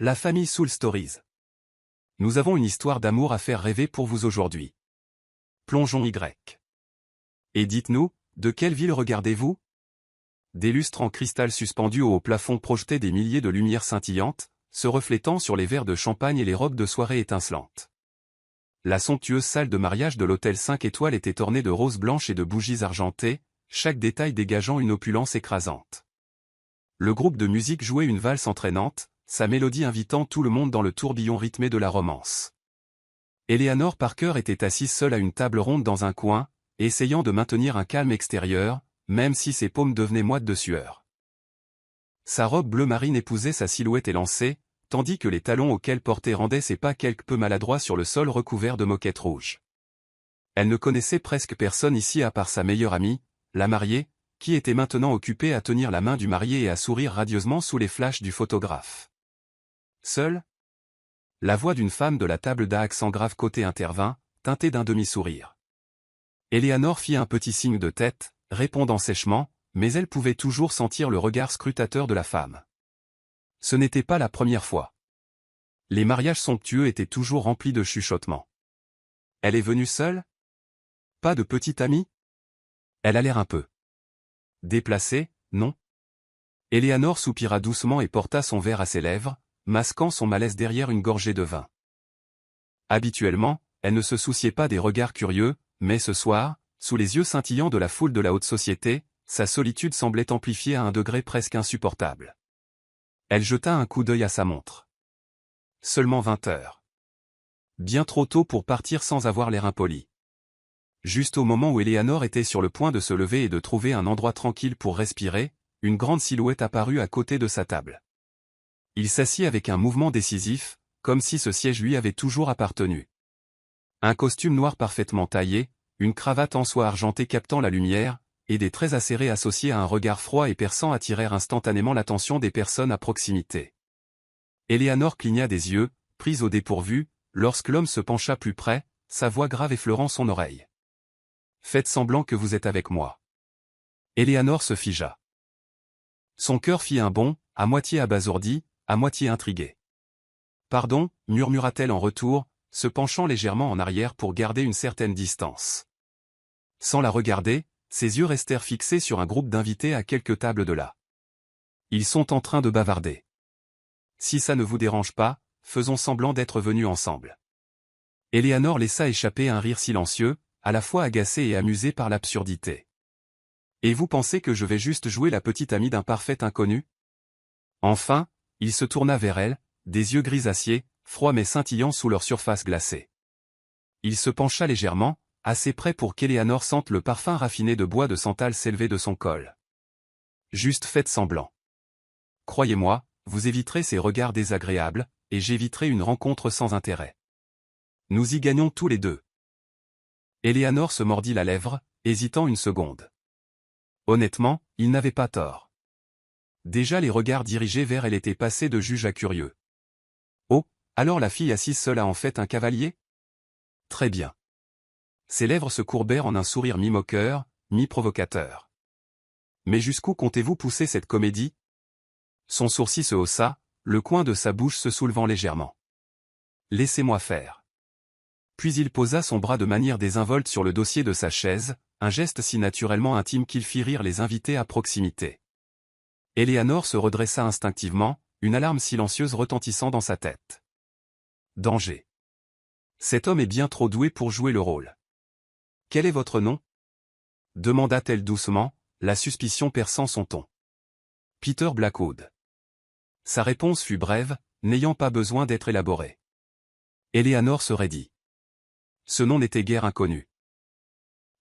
La famille Soul Stories. Nous avons une histoire d'amour à faire rêver pour vous aujourd'hui. Plongeons Y. Et dites-nous, de quelle ville regardez-vous? Des lustres en cristal suspendus au haut plafond projetaient des milliers de lumières scintillantes, se reflétant sur les verres de champagne et les robes de soirée étincelantes. La somptueuse salle de mariage de l'hôtel 5 étoiles était ornée de roses blanches et de bougies argentées, chaque détail dégageant une opulence écrasante. Le groupe de musique jouait une valse entraînante, sa mélodie invitant tout le monde dans le tourbillon rythmé de la romance. Eleanor Parker était assise seule à une table ronde dans un coin, essayant de maintenir un calme extérieur, même si ses paumes devenaient moites de sueur. Sa robe bleu marine épousait sa silhouette élancée, tandis que les talons auxquels portait rendaient ses pas quelque peu maladroits sur le sol recouvert de moquettes rouges. Elle ne connaissait presque personne ici à part sa meilleure amie, la mariée, qui était maintenant occupée à tenir la main du marié et à sourire radieusement sous les flashs du photographe. Seule, la voix d'une femme de la table d'à accent grave côté intervint, teintée d'un demi-sourire. Eleanor fit un petit signe de tête, répondant sèchement, mais elle pouvait toujours sentir le regard scrutateur de la femme. Ce n'était pas la première fois. Les mariages somptueux étaient toujours remplis de chuchotements. Elle est venue seule? Pas de petite amie? Elle a l'air un peu déplacée, non? Eleanor soupira doucement et porta son verre à ses lèvres, masquant son malaise derrière une gorgée de vin. Habituellement, elle ne se souciait pas des regards curieux, mais ce soir, sous les yeux scintillants de la foule de la haute société, sa solitude semblait amplifiée à un degré presque insupportable. Elle jeta un coup d'œil à sa montre. Seulement 20 heures. Bien trop tôt pour partir sans avoir l'air impoli. Juste au moment où Eleanor était sur le point de se lever et de trouver un endroit tranquille pour respirer, une grande silhouette apparut à côté de sa table. Il s'assit avec un mouvement décisif, comme si ce siège lui avait toujours appartenu. Un costume noir parfaitement taillé, une cravate en soie argentée captant la lumière, et des traits acérés associés à un regard froid et perçant attirèrent instantanément l'attention des personnes à proximité. Eleanor cligna des yeux, prise au dépourvu, lorsque l'homme se pencha plus près, sa voix grave effleurant son oreille. « Faites semblant que vous êtes avec moi. » Eleanor se figea. Son cœur fit un bond, à moitié abasourdi, à moitié intrigué. « Pardon » murmura-t-elle en retour, se penchant légèrement en arrière pour garder une certaine distance. Sans la regarder, ses yeux restèrent fixés sur un groupe d'invités à quelques tables de là. Ils sont en train de bavarder. Si ça ne vous dérange pas, faisons semblant d'être venus ensemble. Eleanor laissa échapper un rire silencieux, à la fois agacé et amusé par l'absurdité. Et vous pensez que je vais juste jouer la petite amie d'un parfait inconnu? Enfin, il se tourna vers elle, des yeux grisaciers, froids mais scintillants sous leur surface glacée. Il se pencha légèrement, assez près pour qu'Eleanor sente le parfum raffiné de bois de santal s'élever de son col. Juste faites semblant. Croyez-moi, vous éviterez ces regards désagréables, et j'éviterai une rencontre sans intérêt. Nous y gagnons tous les deux. Eleanor se mordit la lèvre, hésitant une seconde. Honnêtement, il n'avait pas tort. Déjà les regards dirigés vers elle étaient passés de juge à curieux. Oh, alors la fille assise seule a en fait un cavalier? Très bien. Ses lèvres se courbèrent en un sourire mi-moqueur, mi-provocateur. Mais jusqu'où comptez-vous pousser cette comédie? Son sourcil se haussa, le coin de sa bouche se soulevant légèrement. Laissez-moi faire. Puis il posa son bras de manière désinvolte sur le dossier de sa chaise, un geste si naturellement intime qu'il fit rire les invités à proximité. Eleanor se redressa instinctivement, une alarme silencieuse retentissant dans sa tête. Danger. Cet homme est bien trop doué pour jouer le rôle. Quel est votre nom? Demanda-t-elle doucement, la suspicion perçant son ton. Peter Blackwood. Sa réponse fut brève, n'ayant pas besoin d'être élaborée. Eleanor se raidit. Ce nom n'était guère inconnu.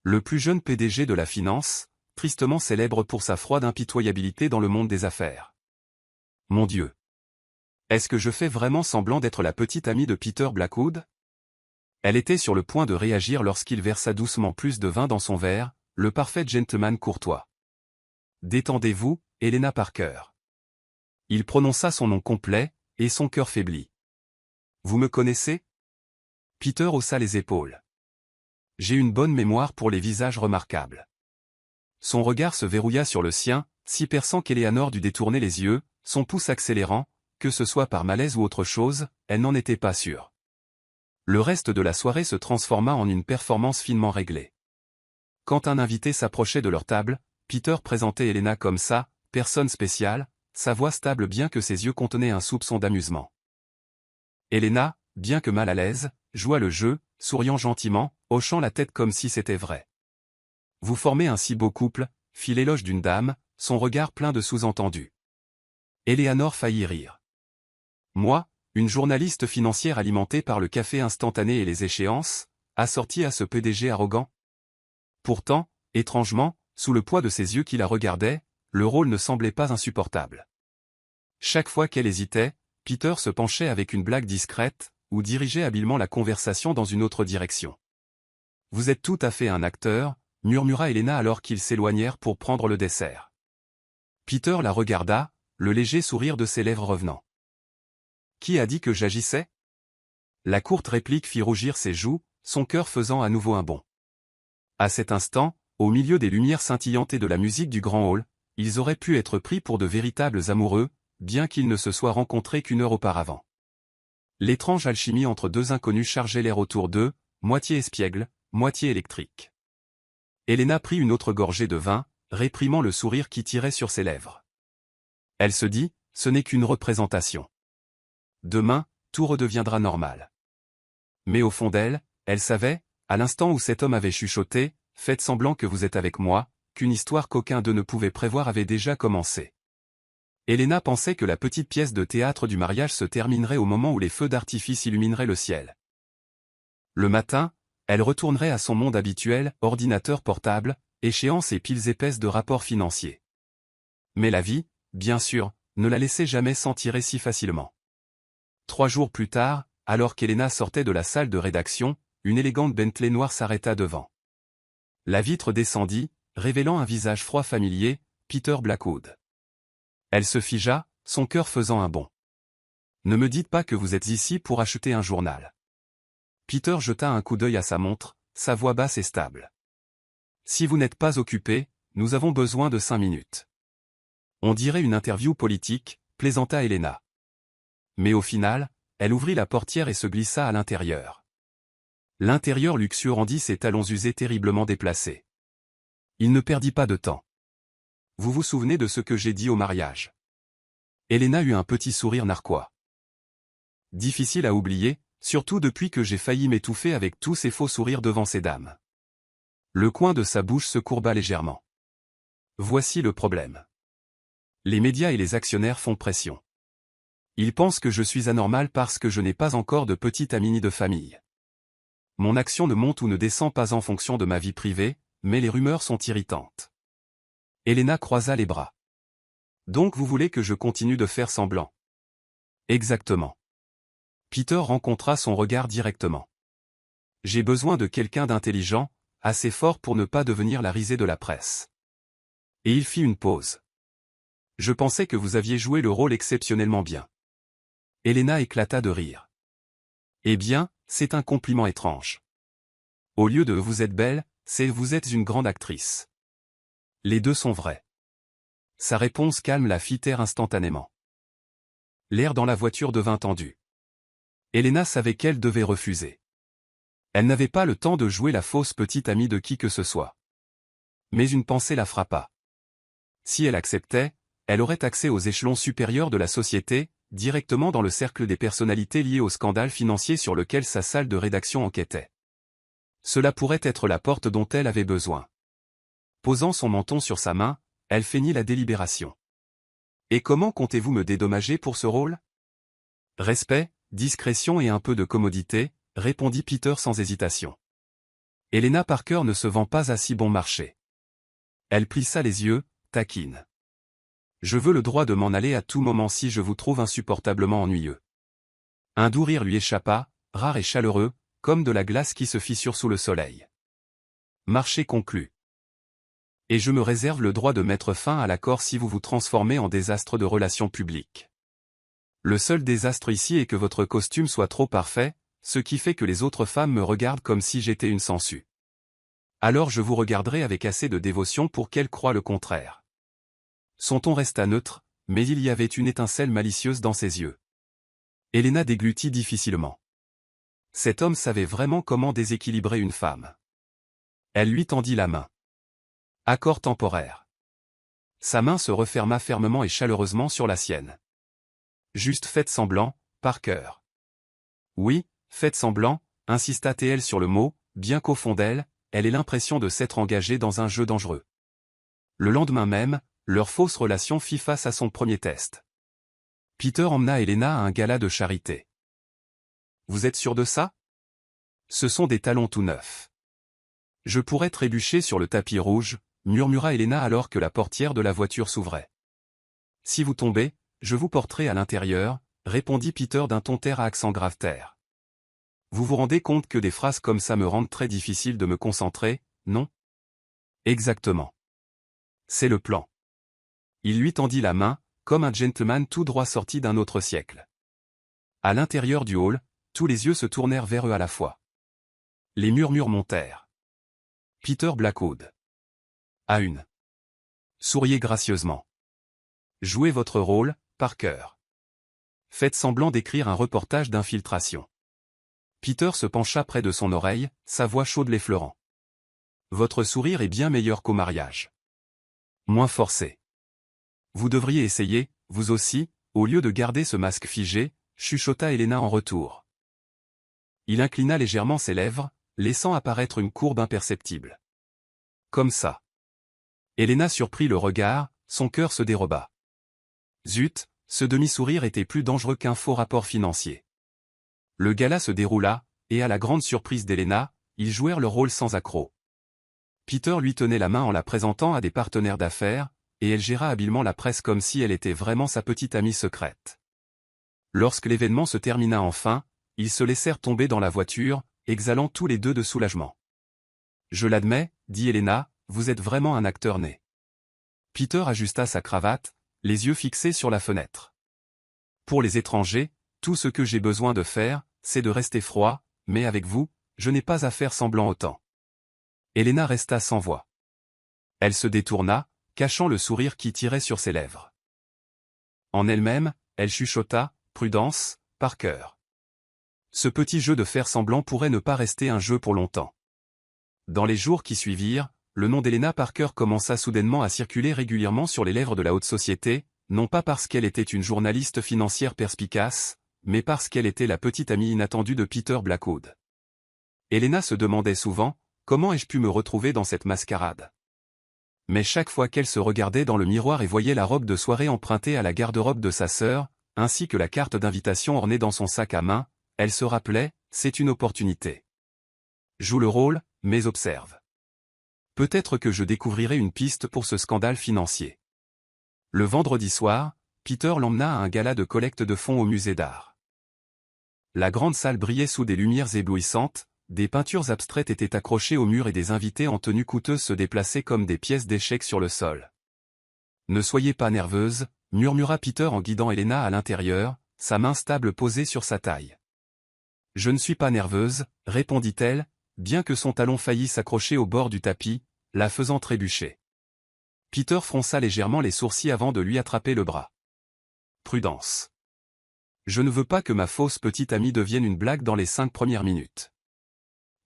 Le plus jeune PDG de la finance, tristement célèbre pour sa froide impitoyabilité dans le monde des affaires. Mon Dieu! Est-ce que je fais vraiment semblant d'être la petite amie de Peter Blackwood? Elle était sur le point de réagir lorsqu'il versa doucement plus de vin dans son verre, le parfait gentleman courtois. Détendez-vous, Helena Parker. Il prononça son nom complet, et son cœur faiblit. Vous me connaissez? Peter haussa les épaules. J'ai une bonne mémoire pour les visages remarquables. Son regard se verrouilla sur le sien, si perçant qu'Eleanor dut détourner les yeux, son pouce accélérant, que ce soit par malaise ou autre chose, elle n'en était pas sûre. Le reste de la soirée se transforma en une performance finement réglée. Quand un invité s'approchait de leur table, Peter présentait Elena comme ça, personne spéciale, sa voix stable bien que ses yeux contenaient un soupçon d'amusement. Elena, bien que mal à l'aise, joua le jeu, souriant gentiment, hochant la tête comme si c'était vrai. Vous formez un si beau couple, fit l'éloge d'une dame, son regard plein de sous-entendus. Eleanor faillit rire. Moi, une journaliste financière alimentée par le café instantané et les échéances, assortie à ce PDG arrogant? Pourtant, étrangement, sous le poids de ses yeux qui la regardaient, le rôle ne semblait pas insupportable. Chaque fois qu'elle hésitait, Peter se penchait avec une blague discrète, ou dirigeait habilement la conversation dans une autre direction. « Vous êtes tout à fait un acteur », murmura Elena alors qu'ils s'éloignèrent pour prendre le dessert. Peter la regarda, le léger sourire de ses lèvres revenant. « Qui a dit que j'agissais » La courte réplique fit rougir ses joues, son cœur faisant à nouveau un bond. À cet instant, au milieu des lumières scintillantes et de la musique du grand hall, ils auraient pu être pris pour de véritables amoureux, bien qu'ils ne se soient rencontrés qu'une heure auparavant. L'étrange alchimie entre deux inconnus chargeait l'air autour d'eux, moitié espiègle, moitié électrique. Elena prit une autre gorgée de vin, réprimant le sourire qui tirait sur ses lèvres. Elle se dit, ce n'est qu'une représentation. Demain, tout redeviendra normal. Mais au fond d'elle, elle savait, à l'instant où cet homme avait chuchoté, « Faites semblant que vous êtes avec moi », qu'une histoire qu'aucun d'eux ne pouvait prévoir avait déjà commencé. Elena pensait que la petite pièce de théâtre du mariage se terminerait au moment où les feux d'artifice illumineraient le ciel. Le matin, elle retournerait à son monde habituel, ordinateur portable, échéances et piles épaisses de rapports financiers. Mais la vie, bien sûr, ne la laissait jamais s'en tirer si facilement. 3 jours plus tard, alors qu'Elena sortait de la salle de rédaction, une élégante Bentley noire s'arrêta devant. La vitre descendit, révélant un visage froid familier, Peter Blackwood. Elle se figea, son cœur faisant un bond. « Ne me dites pas que vous êtes ici pour acheter un journal. » Peter jeta un coup d'œil à sa montre, sa voix basse et stable. « Si vous n'êtes pas occupé, nous avons besoin de 5 minutes. » On dirait une interview politique, plaisanta Elena. Mais au final, elle ouvrit la portière et se glissa à l'intérieur. L'intérieur luxueux rendit ses talons usés terriblement déplacés. Il ne perdit pas de temps. « Vous vous souvenez de ce que j'ai dit au mariage ?» Elena eut un petit sourire narquois. Difficile à oublier, surtout depuis que j'ai failli m'étouffer avec tous ces faux sourires devant ces dames. Le coin de sa bouche se courba légèrement. Voici le problème. Les médias et les actionnaires font pression. Ils pensent que je suis anormal parce que je n'ai pas encore de petite amie ni de famille. Mon action ne monte ou ne descend pas en fonction de ma vie privée, mais les rumeurs sont irritantes. Elena croisa les bras. Donc vous voulez que je continue de faire semblant? Exactement. Peter rencontra son regard directement. J'ai besoin de quelqu'un d'intelligent, assez fort pour ne pas devenir la risée de la presse. Et il fit une pause. Je pensais que vous aviez joué le rôle exceptionnellement bien. Elena éclata de rire. Eh bien, c'est un compliment étrange. Au lieu de vous êtes belle, c'est vous êtes une grande actrice. Les deux sont vrais. Sa réponse calme la fit taire instantanément. L'air dans la voiture devint tendu. Elena savait qu'elle devait refuser. Elle n'avait pas le temps de jouer la fausse petite amie de qui que ce soit. Mais une pensée la frappa. Si elle acceptait, elle aurait accès aux échelons supérieurs de la société, directement dans le cercle des personnalités liées au scandale financier sur lequel sa salle de rédaction enquêtait. Cela pourrait être la porte dont elle avait besoin. Posant son menton sur sa main, elle feignit la délibération. « Et comment comptez-vous me dédommager pour ce rôle ?»« Respect, discrétion et un peu de commodité, » répondit Peter sans hésitation. Elena Parker ne se vend pas à si bon marché. Elle plissa les yeux, taquine. « Je veux le droit de m'en aller à tout moment si je vous trouve insupportablement ennuyeux. » Un doux rire lui échappa, rare et chaleureux, comme de la glace qui se fissure sous le soleil. Marché conclu. Et je me réserve le droit de mettre fin à l'accord si vous vous transformez en désastre de relations publiques. Le seul désastre ici est que votre costume soit trop parfait, ce qui fait que les autres femmes me regardent comme si j'étais une sangsue. Alors je vous regarderai avec assez de dévotion pour qu'elles croient le contraire. Son ton resta neutre, mais il y avait une étincelle malicieuse dans ses yeux. Elena déglutit difficilement. Cet homme savait vraiment comment déséquilibrer une femme. Elle lui tendit la main. Accord temporaire. Sa main se referma fermement et chaleureusement sur la sienne. Juste faites semblant, Parker. Oui, faites semblant, insista TL sur le mot, bien qu'au fond d'elle, elle ait l'impression de s'être engagée dans un jeu dangereux. Le lendemain même, leur fausse relation fit face à son premier test. Peter emmena Elena à un gala de charité. Vous êtes sûr de ça? Ce sont des talons tout neufs. Je pourrais trébucher sur le tapis rouge, murmura Elena alors que la portière de la voiture s'ouvrait. Si vous tombez, je vous porterai à l'intérieur, répondit Peter d'un ton terre à accent grave terre. Vous vous rendez compte que des phrases comme ça me rendent très difficile de me concentrer, non? Exactement. C'est le plan. Il lui tendit la main, comme un gentleman tout droit sorti d'un autre siècle. À l'intérieur du hall, tous les yeux se tournèrent vers eux à la fois. Les murmures montèrent. Peter Blackwood. À une. Souriez gracieusement. Jouez votre rôle, Parker. Faites semblant d'écrire un reportage d'infiltration. Peter se pencha près de son oreille, sa voix chaude l'effleurant. Votre sourire est bien meilleur qu'au mariage. Moins forcé. Vous devriez essayer, vous aussi, au lieu de garder ce masque figé, chuchota Elena en retour. Il inclina légèrement ses lèvres, laissant apparaître une courbe imperceptible. Comme ça. Elena surprit le regard, son cœur se déroba. Zut, ce demi-sourire était plus dangereux qu'un faux rapport financier. Le gala se déroula, et à la grande surprise d'Elena, ils jouèrent le rôle sans accroc. Peter lui tenait la main en la présentant à des partenaires d'affaires, et elle géra habilement la presse comme si elle était vraiment sa petite amie secrète. Lorsque l'événement se termina enfin, ils se laissèrent tomber dans la voiture, exhalant tous les deux de soulagement. Je l'admets, dit Elena, vous êtes vraiment un acteur né. Peter ajusta sa cravate, les yeux fixés sur la fenêtre. Pour les étrangers, tout ce que j'ai besoin de faire, c'est de rester froid, mais avec vous, je n'ai pas à faire semblant autant. Elena resta sans voix. Elle se détourna, cachant le sourire qui tirait sur ses lèvres. En elle-même, elle chuchota, prudence, Parker. Ce petit jeu de faire semblant pourrait ne pas rester un jeu pour longtemps. Dans les jours qui suivirent, le nom d'Elena Parker commença soudainement à circuler régulièrement sur les lèvres de la haute société, non pas parce qu'elle était une journaliste financière perspicace, mais parce qu'elle était la petite amie inattendue de Peter Blackwood. Elena se demandait souvent, comment ai-je pu me retrouver dans cette mascarade? Mais chaque fois qu'elle se regardait dans le miroir et voyait la robe de soirée empruntée à la garde-robe de sa sœur, ainsi que la carte d'invitation ornée dans son sac à main, elle se rappelait, c'est une opportunité. Joue le rôle, mais observe. Peut-être que je découvrirai une piste pour ce scandale financier. Le vendredi soir, Peter l'emmena à un gala de collecte de fonds au musée d'art. La grande salle brillait sous des lumières éblouissantes, des peintures abstraites étaient accrochées au mur et des invités en tenue coûteuse se déplaçaient comme des pièces d'échecs sur le sol. Ne soyez pas nerveuse, murmura Peter en guidant Elena à l'intérieur, sa main stable posée sur sa taille. Je ne suis pas nerveuse, répondit-elle, bien que son talon faillît s'accrocher au bord du tapis, la faisant trébucher. Peter fronça légèrement les sourcils avant de lui attraper le bras. Prudence. Je ne veux pas que ma fausse petite amie devienne une blague dans les 5 premières minutes.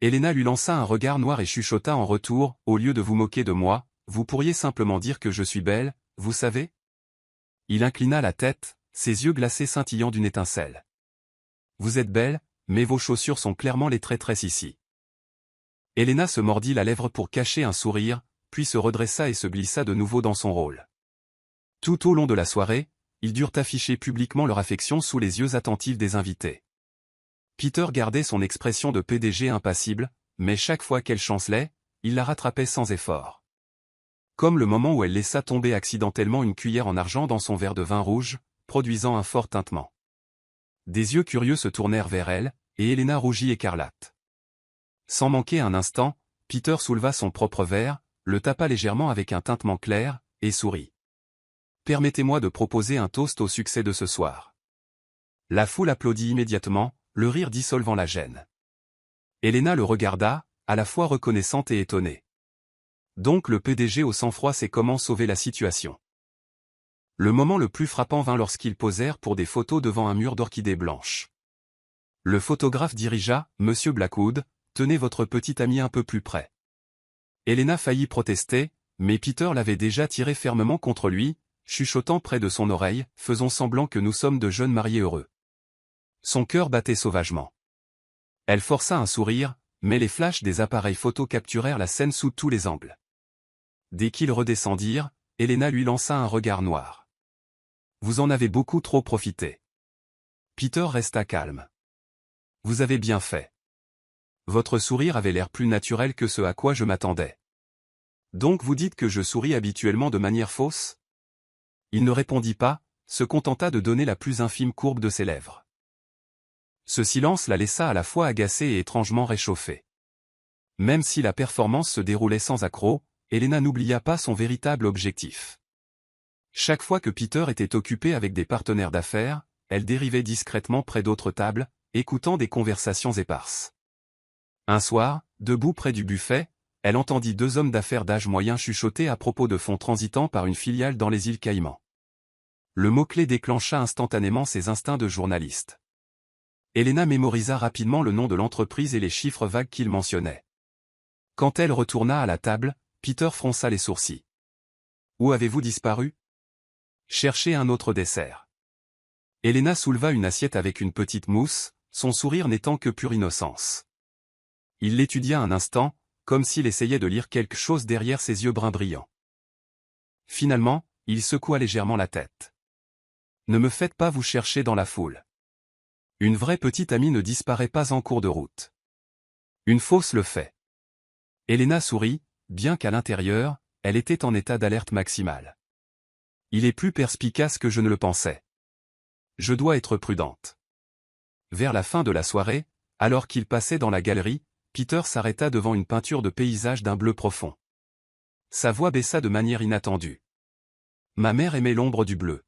Elena lui lança un regard noir et chuchota en retour, au lieu de vous moquer de moi, vous pourriez simplement dire que je suis belle, vous savez? Il inclina la tête, ses yeux glacés scintillant d'une étincelle. Vous êtes belle, mais vos chaussures sont clairement les traîtresses ici. Elena se mordit la lèvre pour cacher un sourire, puis se redressa et se glissa de nouveau dans son rôle. Tout au long de la soirée, ils durent afficher publiquement leur affection sous les yeux attentifs des invités. Peter gardait son expression de PDG impassible, mais chaque fois qu'elle chancelait, il la rattrapait sans effort. Comme le moment où elle laissa tomber accidentellement une cuillère en argent dans son verre de vin rouge, produisant un fort tintement. Des yeux curieux se tournèrent vers elle, et Elena rougit écarlate. Sans manquer un instant, Peter souleva son propre verre, le tapa légèrement avec un tintement clair, et sourit. Permettez-moi de proposer un toast au succès de ce soir. La foule applaudit immédiatement, le rire dissolvant la gêne. Elena le regarda, à la fois reconnaissante et étonnée. Donc le PDG au sang-froid sait comment sauver la situation. Le moment le plus frappant vint lorsqu'ils posèrent pour des photos devant un mur d'orchidées blanches. Le photographe dirigea, « Monsieur Blackwood, tenez votre petit ami un peu plus près. » Helena faillit protester, mais Peter l'avait déjà tiré fermement contre lui, chuchotant près de son oreille, « Faisons semblant que nous sommes de jeunes mariés heureux. » Son cœur battait sauvagement. Elle força un sourire, mais les flashs des appareils photo capturèrent la scène sous tous les angles. Dès qu'ils redescendirent, Helena lui lança un regard noir. « Vous en avez beaucoup trop profité. » Peter resta calme. « Vous avez bien fait. Votre sourire avait l'air plus naturel que ce à quoi je m'attendais. Donc vous dites que je souris habituellement de manière fausse ?» Il ne répondit pas, se contenta de donner la plus infime courbe de ses lèvres. Ce silence la laissa à la fois agacée et étrangement réchauffée. Même si la performance se déroulait sans accroc, Helena n'oublia pas son véritable objectif. Chaque fois que Peter était occupé avec des partenaires d'affaires, elle dérivait discrètement près d'autres tables, écoutant des conversations éparses. Un soir, debout près du buffet, elle entendit deux hommes d'affaires d'âge moyen chuchoter à propos de fonds transitant par une filiale dans les îles Caïmans. Le mot-clé déclencha instantanément ses instincts de journaliste. Helena mémorisa rapidement le nom de l'entreprise et les chiffres vagues qu'il mentionnait. Quand elle retourna à la table, Peter fronça les sourcils. « Où avez-vous disparu ? Cherchez un autre dessert. » Helena souleva une assiette avec une petite mousse, son sourire n'étant que pure innocence. Il l'étudia un instant, comme s'il essayait de lire quelque chose derrière ses yeux bruns brillants. Finalement, il secoua légèrement la tête. « Ne me faites pas vous chercher dans la foule. Une vraie petite amie ne disparaît pas en cours de route. Une fausse le fait. » Helena sourit, bien qu'à l'intérieur, elle était en état d'alerte maximale. « Il est plus perspicace que je ne le pensais. Je dois être prudente. » Vers la fin de la soirée, alors qu'il passait dans la galerie, Peter s'arrêta devant une peinture de paysage d'un bleu profond. Sa voix baissa de manière inattendue. « Ma mère aimait l'ombre du bleu.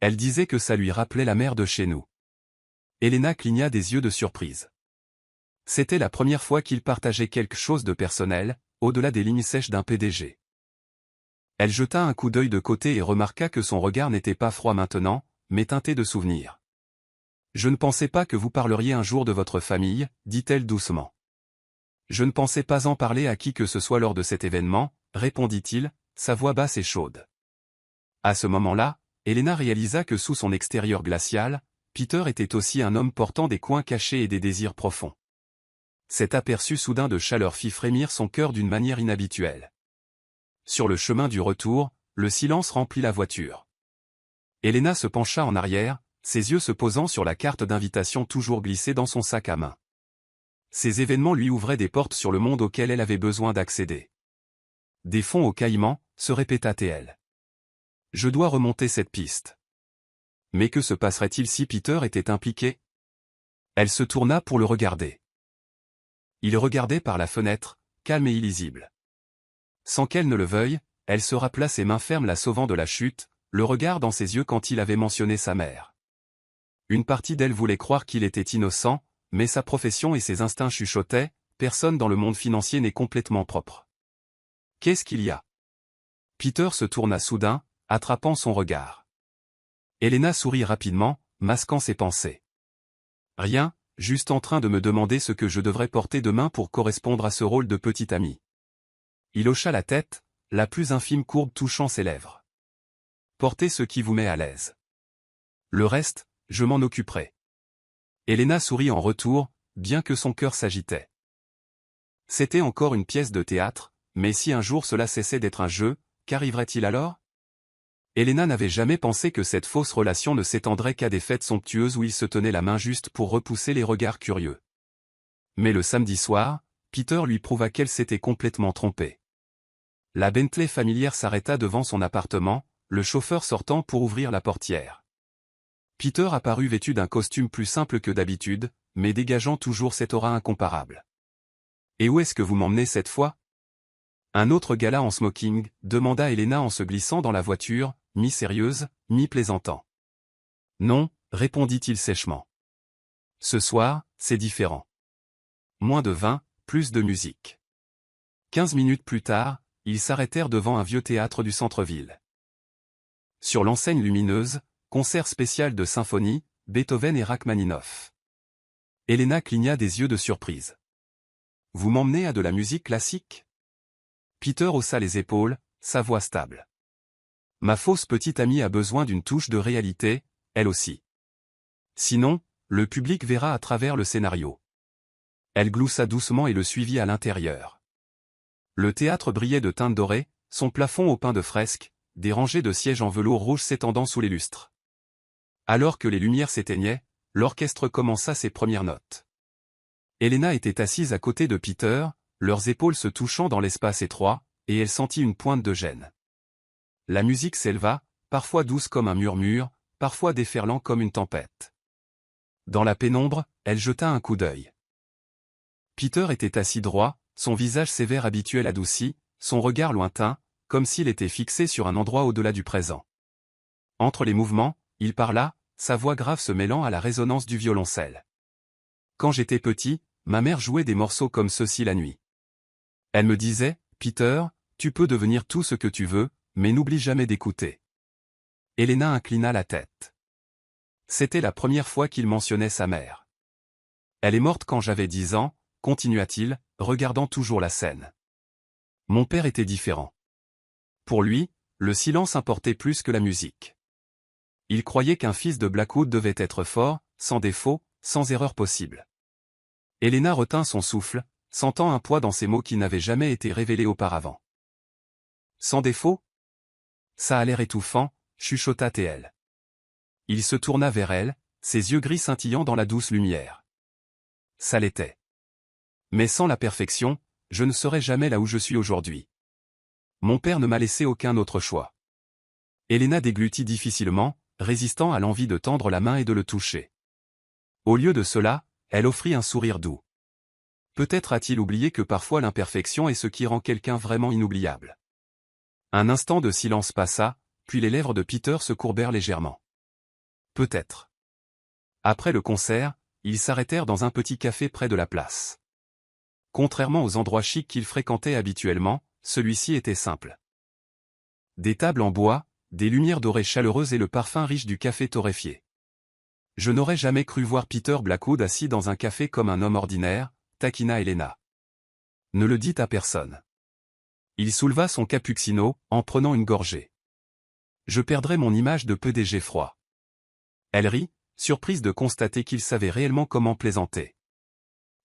Elle disait que ça lui rappelait la mer de chez nous. » Helena cligna des yeux de surprise. C'était la première fois qu'il partageait quelque chose de personnel, au-delà des lignes sèches d'un PDG. Elle jeta un coup d'œil de côté et remarqua que son regard n'était pas froid maintenant, mais teinté de souvenirs. « Je ne pensais pas que vous parleriez un jour de votre famille, » dit-elle doucement. « Je ne pensais pas en parler à qui que ce soit lors de cet événement, » répondit-il, sa voix basse et chaude. À ce moment-là, Helena réalisa que sous son extérieur glacial, Peter était aussi un homme portant des coins cachés et des désirs profonds. Cet aperçu soudain de chaleur fit frémir son cœur d'une manière inhabituelle. Sur le chemin du retour, le silence remplit la voiture. Helena se pencha en arrière, ses yeux se posant sur la carte d'invitation toujours glissée dans son sac à main. Ces événements lui ouvraient des portes sur le monde auquel elle avait besoin d'accéder. Des fonds aux Caïmans, se répéta-t-elle. Je dois remonter cette piste. Mais que se passerait-il si Peter était impliqué? Elle se tourna pour le regarder. Il regardait par la fenêtre, calme et illisible. Sans qu'elle ne le veuille, elle se rappela ses mains fermes la sauvant de la chute, le regard dans ses yeux quand il avait mentionné sa mère. Une partie d'elle voulait croire qu'il était innocent, mais sa profession et ses instincts chuchotaient, personne dans le monde financier n'est complètement propre. Qu'est-ce qu'il y a? Peter se tourna soudain, attrapant son regard. Helena sourit rapidement, masquant ses pensées. Rien, juste en train de me demander ce que je devrais porter demain pour correspondre à ce rôle de petite amie. Il hocha la tête, la plus infime courbe touchant ses lèvres. Portez ce qui vous met à l'aise. Le reste, je m'en occuperai. Helena sourit en retour, bien que son cœur s'agitait. C'était encore une pièce de théâtre, mais si un jour cela cessait d'être un jeu, qu'arriverait-il alors? Helena n'avait jamais pensé que cette fausse relation ne s'étendrait qu'à des fêtes somptueuses où ils se tenaient la main juste pour repousser les regards curieux. Mais le samedi soir, Peter lui prouva qu'elle s'était complètement trompée. La Bentley familière s'arrêta devant son appartement, le chauffeur sortant pour ouvrir la portière. Peter apparut vêtu d'un costume plus simple que d'habitude, mais dégageant toujours cette aura incomparable. « Et où est-ce que vous m'emmenez cette fois ?» Un autre gala en smoking, demanda Helena en se glissant dans la voiture, mi-sérieuse, mi-plaisantant. « Non, » répondit-il sèchement. « Ce soir, c'est différent. Moins de vin, plus de musique. » 15 minutes plus tard, ils s'arrêtèrent devant un vieux théâtre du centre-ville. Sur l'enseigne lumineuse, concert spécial de symphonie, Beethoven et Rachmaninoff. Elena cligna des yeux de surprise. Vous m'emmenez à de la musique classique? Peter haussa les épaules, sa voix stable. Ma fausse petite amie a besoin d'une touche de réalité, elle aussi. Sinon, le public verra à travers le scénario. Elle gloussa doucement et le suivit à l'intérieur. Le théâtre brillait de teintes dorées, son plafond au pain de fresque, des rangées de sièges en velours rouge s'étendant sous les lustres. Alors que les lumières s'éteignaient, l'orchestre commença ses premières notes. Elena était assise à côté de Peter, leurs épaules se touchant dans l'espace étroit, et elle sentit une pointe de gêne. La musique s'éleva, parfois douce comme un murmure, parfois déferlant comme une tempête. Dans la pénombre, elle jeta un coup d'œil. Peter était assis droit, son visage sévère habituel adouci, son regard lointain, comme s'il était fixé sur un endroit au-delà du présent. Entre les mouvements, il parla, sa voix grave se mêlant à la résonance du violoncelle. Quand j'étais petit, ma mère jouait des morceaux comme ceux-ci la nuit. Elle me disait, Peter, tu peux devenir tout ce que tu veux, mais n'oublie jamais d'écouter. Elena inclina la tête. C'était la première fois qu'il mentionnait sa mère. Elle est morte quand j'avais 10 ans, continua-t-il, regardant toujours la scène. Mon père était différent. Pour lui, le silence importait plus que la musique. Il croyait qu'un fils de Blackwood devait être fort, sans défaut, sans erreur possible. Elena retint son souffle, sentant un poids dans ces mots qui n'avaient jamais été révélés auparavant. Sans défaut? Ça a l'air étouffant, chuchota T.L. Il se tourna vers elle, ses yeux gris scintillant dans la douce lumière. Ça l'était. Mais sans la perfection, je ne serais jamais là où je suis aujourd'hui. Mon père ne m'a laissé aucun autre choix. Elena déglutit difficilement, résistant à l'envie de tendre la main et de le toucher. Au lieu de cela, elle offrit un sourire doux. Peut-être a-t-il oublié que parfois l'imperfection est ce qui rend quelqu'un vraiment inoubliable. Un instant de silence passa, puis les lèvres de Peter se courbèrent légèrement. Peut-être. Après le concert, ils s'arrêtèrent dans un petit café près de la place. Contrairement aux endroits chics qu'ils fréquentaient habituellement, celui-ci était simple. Des tables en bois, des lumières dorées chaleureuses et le parfum riche du café torréfié. Je n'aurais jamais cru voir Peter Blackwood assis dans un café comme un homme ordinaire, taquina Elena. Ne le dites à personne. Il souleva son cappuccino, en prenant une gorgée. Je perdrais mon image de PDG froid. Elle rit, surprise de constater qu'il savait réellement comment plaisanter.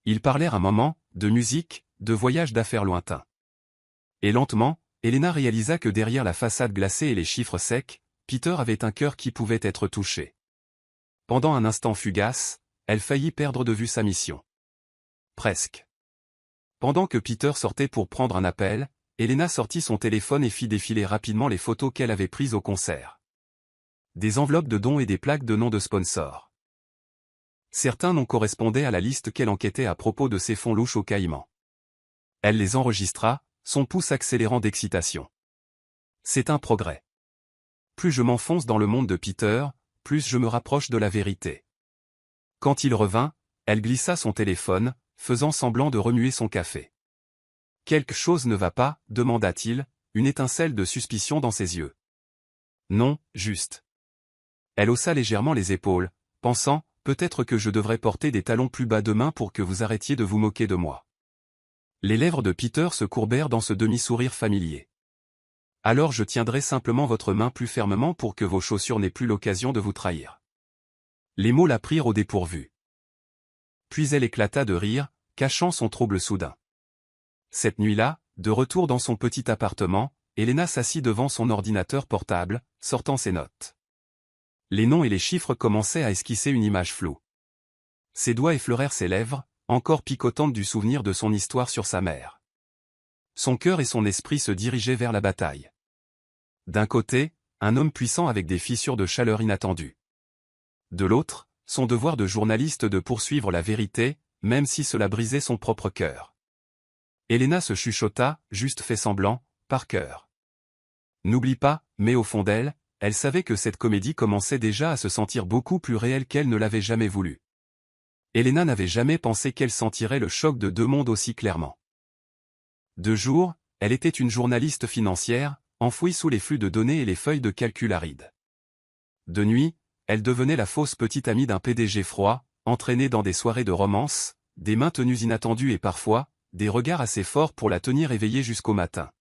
Ils parlèrent un moment, de musique, de voyages d'affaires lointains. Et lentement, Elena réalisa que derrière la façade glacée et les chiffres secs, Peter avait un cœur qui pouvait être touché. Pendant un instant fugace, elle faillit perdre de vue sa mission. Presque. Pendant que Peter sortait pour prendre un appel, Elena sortit son téléphone et fit défiler rapidement les photos qu'elle avait prises au concert. Des enveloppes de dons et des plaques de noms de sponsors. Certains noms correspondaient à la liste qu'elle enquêtait à propos de ces fonds louches aux Caïmans. Elle les enregistra, son pouce accélérant d'excitation. C'est un progrès. Plus je m'enfonce dans le monde de Peter, plus je me rapproche de la vérité. Quand il revint, elle glissa son téléphone, faisant semblant de remuer son café. Quelque chose ne va pas, demanda-t-il, une étincelle de suspicion dans ses yeux. Non, juste. Elle haussa légèrement les épaules, pensant, peut-être que je devrais porter des talons plus bas demain pour que vous arrêtiez de vous moquer de moi. Les lèvres de Peter se courbèrent dans ce demi-sourire familier. Alors je tiendrai simplement votre main plus fermement pour que vos chaussures n'aient plus l'occasion de vous trahir. Les mots la prirent au dépourvu. Puis elle éclata de rire, cachant son trouble soudain. Cette nuit-là, de retour dans son petit appartement, Elena s'assit devant son ordinateur portable, sortant ses notes. Les noms et les chiffres commençaient à esquisser une image floue. Ses doigts effleurèrent ses lèvres, encore picotantes du souvenir de son histoire sur sa mère. Son cœur et son esprit se dirigeaient vers la bataille. D'un côté, un homme puissant avec des fissures de chaleur inattendues. De l'autre, son devoir de journaliste de poursuivre la vérité, même si cela brisait son propre cœur. Elena se chuchota, juste fait semblant, par cœur. N'oublie pas, mais au fond d'elle, elle savait que cette comédie commençait déjà à se sentir beaucoup plus réelle qu'elle ne l'avait jamais voulu. Elena n'avait jamais pensé qu'elle sentirait le choc de deux mondes aussi clairement. De jour, elle était une journaliste financière, enfouie sous les flux de données et les feuilles de calcul arides. De nuit, elle devenait la fausse petite amie d'un PDG froid, entraînée dans des soirées de romance, des mains tenues inattendues et parfois, des regards assez forts pour la tenir éveillée jusqu'au matin.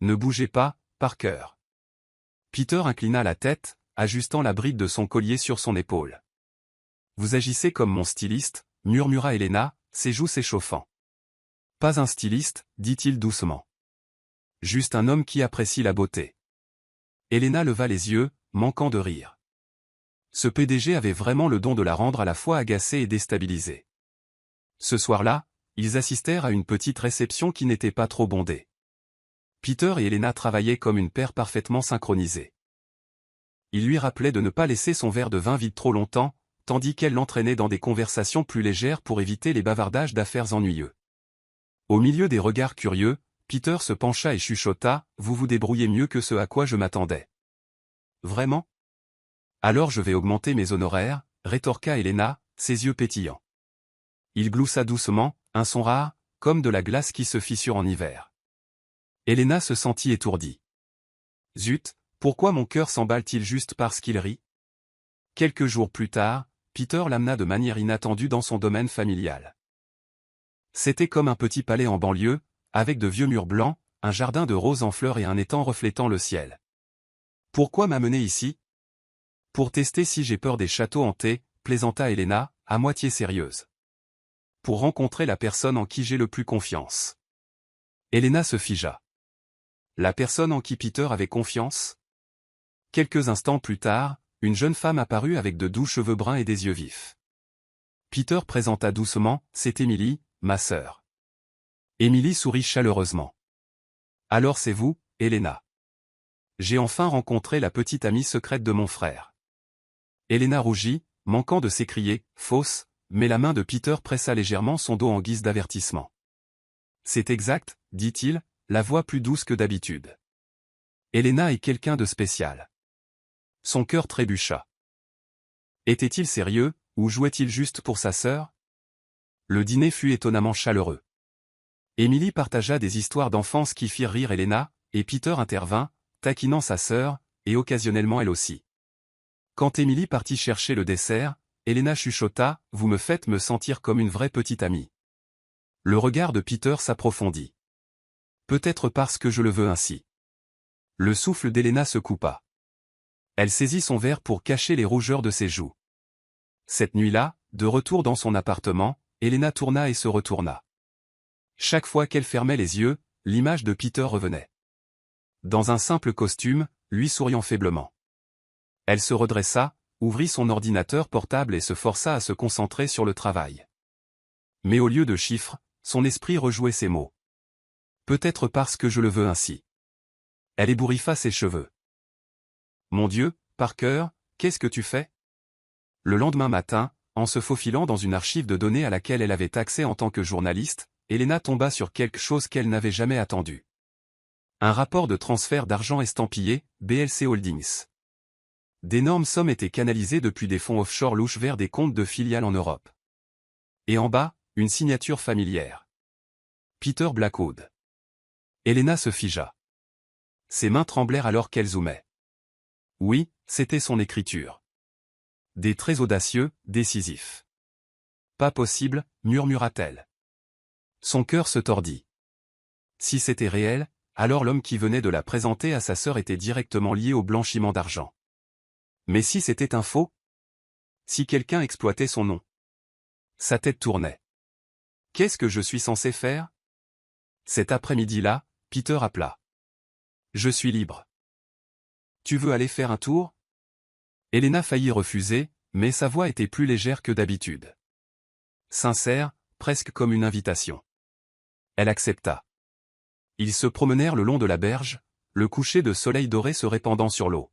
Ne bougez pas, Parker. Peter inclina la tête, ajustant la bride de son collier sur son épaule. Vous agissez comme mon styliste, murmura Helena, ses joues s'échauffant. Pas un styliste, dit-il doucement. Juste un homme qui apprécie la beauté. Helena leva les yeux, manquant de rire. Ce PDG avait vraiment le don de la rendre à la fois agacée et déstabilisée. Ce soir-là, ils assistèrent à une petite réception qui n'était pas trop bondée. Peter et Helena travaillaient comme une paire parfaitement synchronisée. Il lui rappelait de ne pas laisser son verre de vin vide trop longtemps, tandis qu'elle l'entraînait dans des conversations plus légères pour éviter les bavardages d'affaires ennuyeux. Au milieu des regards curieux, Peter se pencha et chuchota, « Vous vous débrouillez mieux que ce à quoi je m'attendais. » Vraiment ? Alors je vais augmenter mes honoraires, rétorqua Helena, ses yeux pétillants. Il gloussa doucement, un son rare, comme de la glace qui se fissure en hiver. Helena se sentit étourdie. Zut, pourquoi mon cœur s'emballe-t-il juste parce qu'il rit ? Quelques jours plus tard, Peter l'amena de manière inattendue dans son domaine familial. C'était comme un petit palais en banlieue, avec de vieux murs blancs, un jardin de roses en fleurs et un étang reflétant le ciel. Pourquoi m'amener ici ? Pour tester si j'ai peur des châteaux hantés, plaisanta Helena, à moitié sérieuse. Pour rencontrer la personne en qui j'ai le plus confiance. Helena se figea. La personne en qui Peter avait confiance ? Quelques instants plus tard, une jeune femme apparut avec de doux cheveux bruns et des yeux vifs. Peter présenta doucement, « C'est Emily, ma sœur. » Emily sourit chaleureusement. « Alors c'est vous, Helena. J'ai enfin rencontré la petite amie secrète de mon frère. » Helena rougit, manquant de s'écrier, « Fausse », mais la main de Peter pressa légèrement son dos en guise d'avertissement. « C'est exact, » dit-il, la voix plus douce que d'habitude. Helena est quelqu'un de spécial. Son cœur trébucha. Était-il sérieux, ou jouait-il juste pour sa sœur ? Le dîner fut étonnamment chaleureux. Emily partagea des histoires d'enfance qui firent rire Helena, et Peter intervint, taquinant sa sœur, et occasionnellement elle aussi. Quand Emily partit chercher le dessert, Helena chuchota, « Vous me faites me sentir comme une vraie petite amie. » Le regard de Peter s'approfondit. Peut-être parce que je le veux ainsi. Le souffle d'Helena se coupa. Elle saisit son verre pour cacher les rougeurs de ses joues. Cette nuit-là, de retour dans son appartement, Helena tourna et se retourna. Chaque fois qu'elle fermait les yeux, l'image de Peter revenait. Dans un simple costume, lui souriant faiblement. Elle se redressa, ouvrit son ordinateur portable et se força à se concentrer sur le travail. Mais au lieu de chiffres, son esprit rejouait ces mots. Peut-être parce que je le veux ainsi. Elle ébouriffa ses cheveux. Mon Dieu, Parker, qu'est-ce que tu fais ? Le lendemain matin, en se faufilant dans une archive de données à laquelle elle avait accès en tant que journaliste, Helena tomba sur quelque chose qu'elle n'avait jamais attendu. Un rapport de transfert d'argent estampillé, BLC Holdings. D'énormes sommes étaient canalisées depuis des fonds offshore louches vers des comptes de filiales en Europe. Et en bas, une signature familière. Peter Blackwood. Helena se figea. Ses mains tremblèrent alors qu'elle zoomait. Oui, c'était son écriture. Des traits audacieux, décisifs. Pas possible, murmura-t-elle. Son cœur se tordit. Si c'était réel, alors l'homme qui venait de la présenter à sa sœur était directement lié au blanchiment d'argent. Mais si c'était un faux ? Si quelqu'un exploitait son nom ? Sa tête tournait. Qu'est-ce que je suis censé faire ? Cet après-midi-là, Peter appela. Je suis libre. Tu veux aller faire un tour ? Helena faillit refuser, mais sa voix était plus légère que d'habitude. Sincère, presque comme une invitation. Elle accepta. Ils se promenèrent le long de la berge, le coucher de soleil doré se répandant sur l'eau.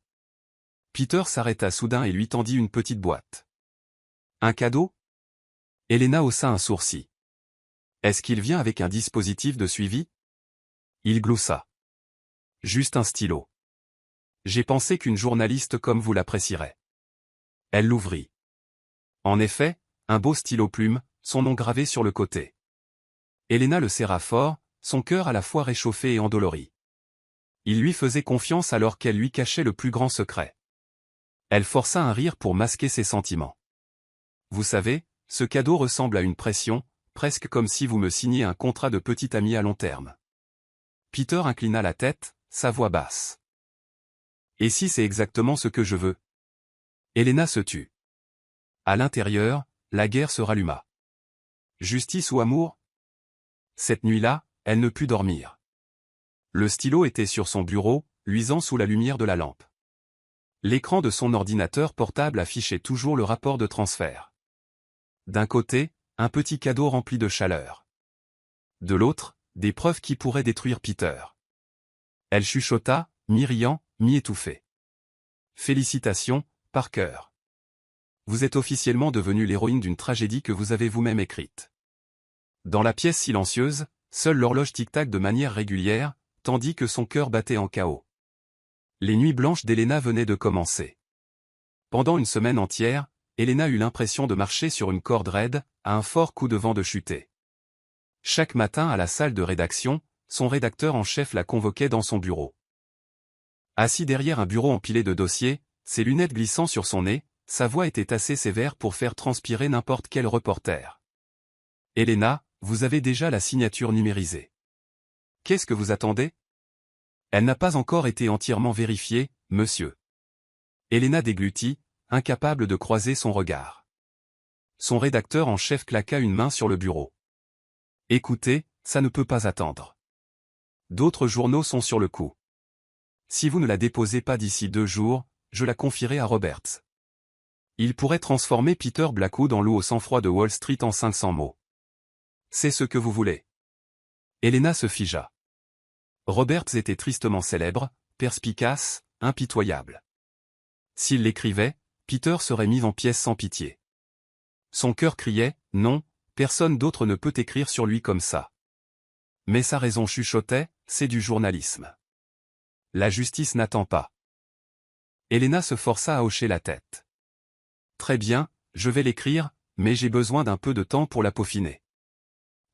Peter s'arrêta soudain et lui tendit une petite boîte. Un cadeau ? Helena haussa un sourcil. Est-ce qu'il vient avec un dispositif de suivi ? Il gloussa. Juste un stylo. J'ai pensé qu'une journaliste comme vous l'apprécierait. Elle l'ouvrit. En effet, un beau stylo-plume, son nom gravé sur le côté. Helena le serra fort, son cœur à la fois réchauffé et endolori. Il lui faisait confiance alors qu'elle lui cachait le plus grand secret. Elle força un rire pour masquer ses sentiments. Vous savez, ce cadeau ressemble à une pression, presque comme si vous me signiez un contrat de petit ami à long terme. Peter inclina la tête, sa voix basse. Et si c'est exactement ce que je veux? Elena se tut. À l'intérieur, la guerre se ralluma. Justice ou amour? Cette nuit-là, elle ne put dormir. Le stylo était sur son bureau, luisant sous la lumière de la lampe. L'écran de son ordinateur portable affichait toujours le rapport de transfert. D'un côté, un petit cadeau rempli de chaleur. De l'autre, des preuves qui pourraient détruire Peter. Elle chuchota, mi-riant, mi-étouffée. Félicitations, Parker. Vous êtes officiellement devenue l'héroïne d'une tragédie que vous avez vous-même écrite. Dans la pièce silencieuse, seule l'horloge tic-tac de manière régulière, tandis que son cœur battait en chaos. Les nuits blanches d'Elena venaient de commencer. Pendant une semaine entière, Elena eut l'impression de marcher sur une corde raide, à un fort coup de vent de chuter. Chaque matin à la salle de rédaction, son rédacteur en chef la convoquait dans son bureau. Assis derrière un bureau empilé de dossiers, ses lunettes glissant sur son nez, sa voix était assez sévère pour faire transpirer n'importe quel reporter. « Elena, vous avez déjà la signature numérisée. Qu'est-ce que vous attendez? Elle n'a pas encore été entièrement vérifiée, monsieur. » Elena déglutit, incapable de croiser son regard. Son rédacteur en chef claqua une main sur le bureau. « Écoutez, ça ne peut pas attendre. D'autres journaux sont sur le coup. Si vous ne la déposez pas d'ici 2 jours, je la confierai à Roberts. Il pourrait transformer Peter Blackwood en loup au sang-froid de Wall Street en 500 mots. C'est ce que vous voulez. » Elena se figea. Roberts était tristement célèbre, perspicace, impitoyable. S'il l'écrivait, Peter serait mis en pièces sans pitié. Son cœur criait, non, personne d'autre ne peut écrire sur lui comme ça. Mais sa raison chuchotait, c'est du journalisme. La justice n'attend pas. Elena se força à hocher la tête. Très bien, je vais l'écrire, mais j'ai besoin d'un peu de temps pour la peaufiner.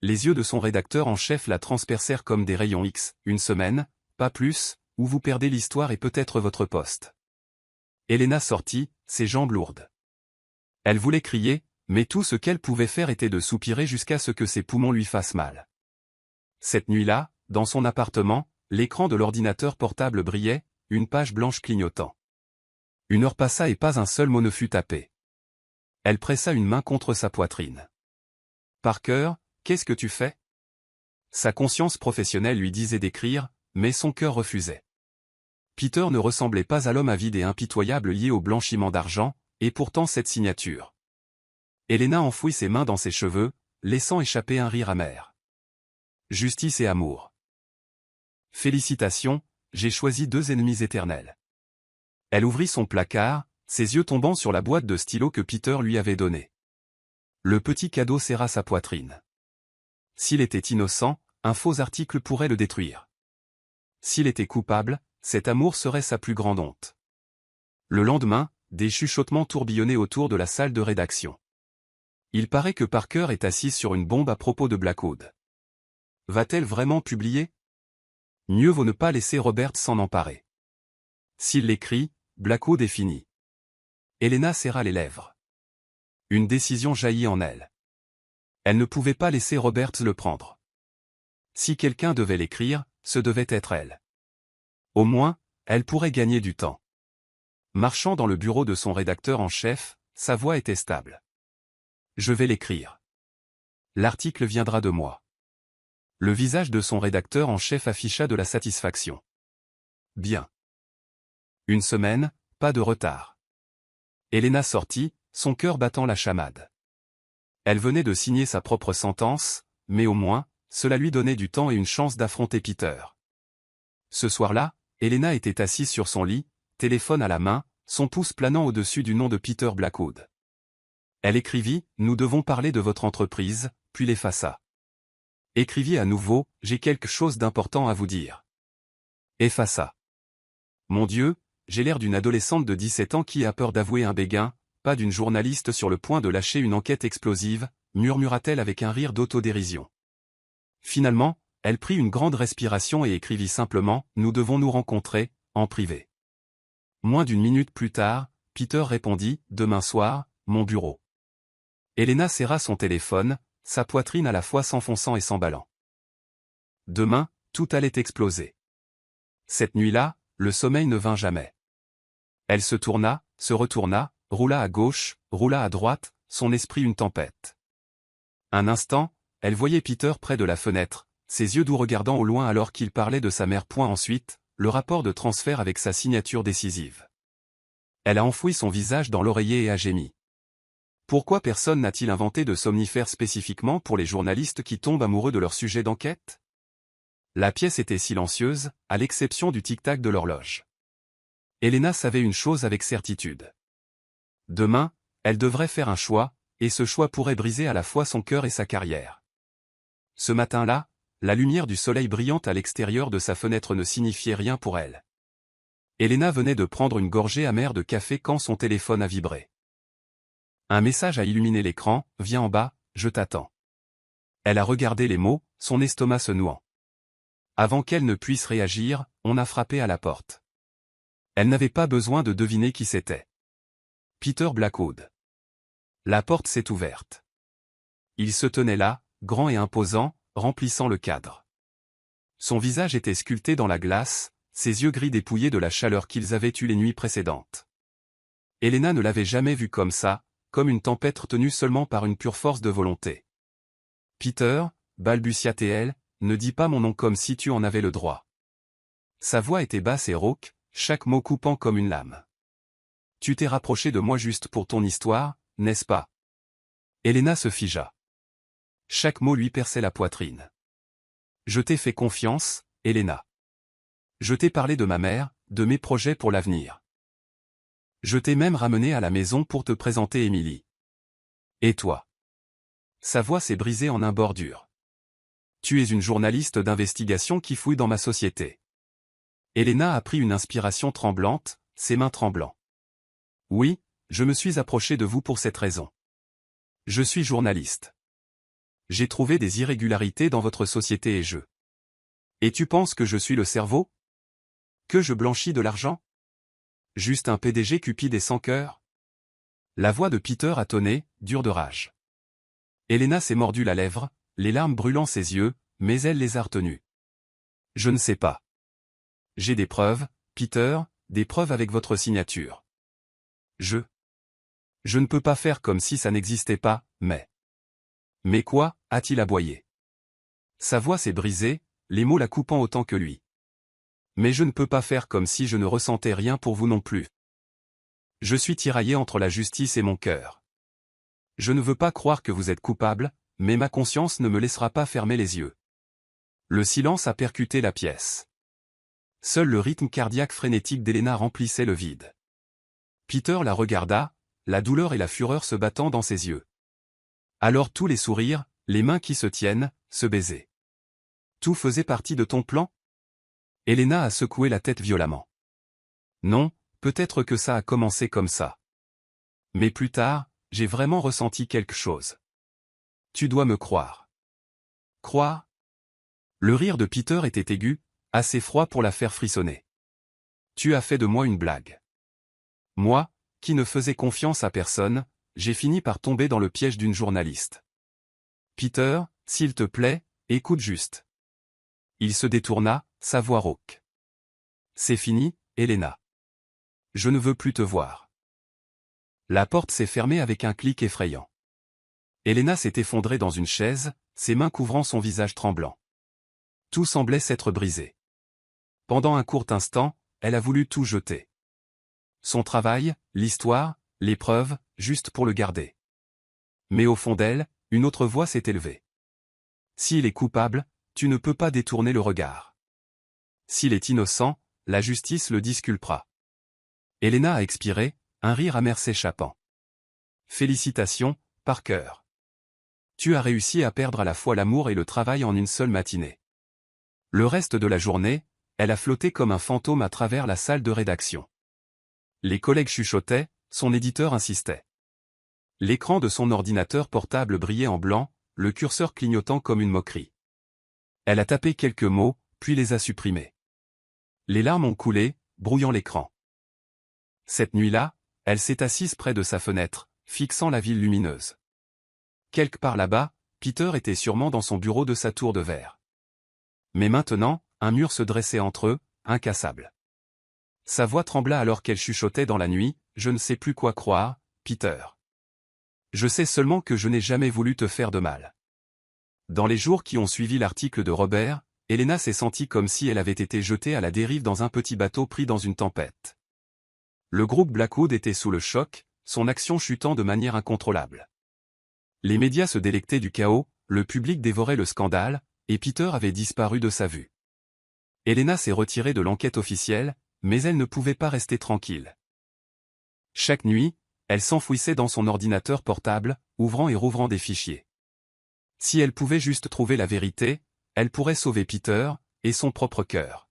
Les yeux de son rédacteur en chef la transpercèrent comme des rayons X, une semaine, pas plus, ou vous perdez l'histoire et peut-être votre poste. Elena sortit, ses jambes lourdes. Elle voulait crier, mais tout ce qu'elle pouvait faire était de soupirer jusqu'à ce que ses poumons lui fassent mal. Cette nuit-là, dans son appartement, l'écran de l'ordinateur portable brillait, une page blanche clignotant. 1 heure passa et pas un seul mot ne fut tapé. Elle pressa une main contre sa poitrine. « Parker, qu'est-ce que tu fais ?» Sa conscience professionnelle lui disait d'écrire, mais son cœur refusait. Peter ne ressemblait pas à l'homme avide et impitoyable lié au blanchiment d'argent, et pourtant cette signature. Elena enfouit ses mains dans ses cheveux, laissant échapper un rire amer. Justice et amour. Félicitations, j'ai choisi 2 ennemis éternels. Elle ouvrit son placard, ses yeux tombant sur la boîte de stylos que Peter lui avait donnée. Le petit cadeau serra sa poitrine. S'il était innocent, un faux article pourrait le détruire. S'il était coupable, cet amour serait sa plus grande honte. Le lendemain, des chuchotements tourbillonnaient autour de la salle de rédaction. Il paraît que Parker est assise sur une bombe à propos de Blackwood. Va-t-elle vraiment publier? Mieux vaut ne pas laisser Roberts s'en emparer. S'il l'écrit, Blackwood est fini. Elena serra les lèvres. Une décision jaillit en elle. Elle ne pouvait pas laisser Roberts le prendre. Si quelqu'un devait l'écrire, ce devait être elle. Au moins, elle pourrait gagner du temps. Marchant dans le bureau de son rédacteur en chef, sa voix était stable. Je vais l'écrire. L'article viendra de moi. Le visage de son rédacteur en chef afficha de la satisfaction. Bien. 1 semaine, pas de retard. Elena sortit, son cœur battant la chamade. Elle venait de signer sa propre sentence, mais au moins, cela lui donnait du temps et une chance d'affronter Peter. Ce soir-là, Elena était assise sur son lit, téléphone à la main, son pouce planant au-dessus du nom de Peter Blackwood. Elle écrivit « Nous devons parler de votre entreprise », puis l'effaça. Écrivit à nouveau « J'ai quelque chose d'important à vous dire ». Effaça. Mon Dieu, j'ai l'air d'une adolescente de 17 ans qui a peur d'avouer un béguin, pas d'une journaliste sur le point de lâcher une enquête explosive, murmura-t-elle avec un rire d'autodérision. Finalement, elle prit une grande respiration et écrivit simplement « Nous devons nous rencontrer, en privé ». Moins d'une minute plus tard, Peter répondit « Demain soir, mon bureau ». Elena serra son téléphone, sa poitrine à la fois s'enfonçant et s'emballant. Demain, tout allait exploser. Cette nuit-là, le sommeil ne vint jamais. Elle se tourna, se retourna, roula à gauche, roula à droite, son esprit une tempête. Un instant, elle voyait Peter près de la fenêtre, ses yeux doux regardant au loin alors qu'il parlait de sa mère. Ensuite, le rapport de transfert avec sa signature décisive. Elle a enfoui son visage dans l'oreiller et a gémi. Pourquoi personne n'a-t-il inventé de somnifères spécifiquement pour les journalistes qui tombent amoureux de leur sujet d'enquête? La pièce était silencieuse, à l'exception du tic-tac de l'horloge. Elena savait une chose avec certitude. Demain, elle devrait faire un choix, et ce choix pourrait briser à la fois son cœur et sa carrière. Ce matin-là, la lumière du soleil brillante à l'extérieur de sa fenêtre ne signifiait rien pour elle. Elena venait de prendre une gorgée amère de café quand son téléphone a vibré. Un message a illuminé l'écran, « Viens en bas, je t'attends ». Elle a regardé les mots, son estomac se nouant. Avant qu'elle ne puisse réagir, on a frappé à la porte. Elle n'avait pas besoin de deviner qui c'était. Peter Blackwood. La porte s'est ouverte. Il se tenait là, grand et imposant, remplissant le cadre. Son visage était sculpté dans la glace, ses yeux gris dépouillés de la chaleur qu'ils avaient eue les nuits précédentes. Elena ne l'avait jamais vu comme ça, comme une tempête tenue seulement par une pure force de volonté. « Peter » balbutia-t-elle, « ne dis pas mon nom comme si tu en avais le droit. » Sa voix était basse et rauque, chaque mot coupant comme une lame. « Tu t'es rapproché de moi juste pour ton histoire, n'est-ce pas ?» Elena se figea. Chaque mot lui perçait la poitrine. « Je t'ai fait confiance, Elena. Je t'ai parlé de ma mère, de mes projets pour l'avenir. Je t'ai même ramené à la maison pour te présenter Emily. Et toi ?» Sa voix s'est brisée en un bordure. « Tu es une journaliste d'investigation qui fouille dans ma société. » Elena a pris une inspiration tremblante, ses mains tremblant. « Oui, je me suis approché de vous pour cette raison. Je suis journaliste. J'ai trouvé des irrégularités dans votre société et je. Et tu penses que je suis le cerveau? Que je blanchis de l'argent? Juste un PDG cupide et sans cœur? » La voix de Peter a tonné, dure de rage. Elena s'est mordu la lèvre, les larmes brûlant ses yeux, mais elle les a retenues. « Je ne sais pas. J'ai des preuves, Peter, des preuves avec votre signature. Je ne peux pas faire comme si ça n'existait pas, mais... » « Mais quoi ?» a-t-il aboyé. Sa voix s'est brisée, les mots la coupant autant que lui. « Mais je ne peux pas faire comme si je ne ressentais rien pour vous non plus. Je suis tiraillé entre la justice et mon cœur. Je ne veux pas croire que vous êtes coupable, mais ma conscience ne me laissera pas fermer les yeux. » Le silence a percuté la pièce. Seul le rythme cardiaque frénétique d'Elena remplissait le vide. Peter la regarda, la douleur et la fureur se battant dans ses yeux. Alors tous les sourires, les mains qui se tiennent, se baisaient. Tout faisait partie de ton plan? Elena a secoué la tête violemment. Non, peut-être que ça a commencé comme ça. Mais plus tard, j'ai vraiment ressenti quelque chose. Tu dois me croire. Croire? Le rire de Peter était aigu, assez froid pour la faire frissonner. Tu as fait de moi une blague. Moi, qui ne faisais confiance à personne, j'ai fini par tomber dans le piège d'une journaliste. Peter, s'il te plaît, écoute juste. Il se détourna, sa voix rauque. C'est fini, Elena. Je ne veux plus te voir. La porte s'est fermée avec un clic effrayant. Elena s'est effondrée dans une chaise, ses mains couvrant son visage tremblant. Tout semblait s'être brisé. Pendant un court instant, elle a voulu tout jeter. Son travail, l'histoire, les preuves, juste pour le garder. Mais au fond d'elle, une autre voix s'est élevée. S'il est coupable, tu ne peux pas détourner le regard. S'il est innocent, la justice le disculpera. Elena a expiré, un rire amer s'échappant. Félicitations, Parker. Tu as réussi à perdre à la fois l'amour et le travail en une seule matinée. Le reste de la journée, elle a flotté comme un fantôme à travers la salle de rédaction. Les collègues chuchotaient, son éditeur insistait. L'écran de son ordinateur portable brillait en blanc, le curseur clignotant comme une moquerie. Elle a tapé quelques mots, puis les a supprimés. Les larmes ont coulé, brouillant l'écran. Cette nuit-là, elle s'est assise près de sa fenêtre, fixant la ville lumineuse. Quelque part là-bas, Peter était sûrement dans son bureau de sa tour de verre. Mais maintenant, un mur se dressait entre eux, incassable. Sa voix trembla alors qu'elle chuchotait dans la nuit, « Je ne sais plus quoi croire, Peter. Je sais seulement que je n'ai jamais voulu te faire de mal. » Dans les jours qui ont suivi l'article de Robert, Elena s'est sentie comme si elle avait été jetée à la dérive dans un petit bateau pris dans une tempête. Le groupe Blackwood était sous le choc, son action chutant de manière incontrôlable. Les médias se délectaient du chaos, le public dévorait le scandale, et Peter avait disparu de sa vue. Elena s'est retirée de l'enquête officielle, mais elle ne pouvait pas rester tranquille. Chaque nuit, elle s'enfouissait dans son ordinateur portable, ouvrant et rouvrant des fichiers. Si elle pouvait juste trouver la vérité, elle pourrait sauver Peter, et son propre cœur.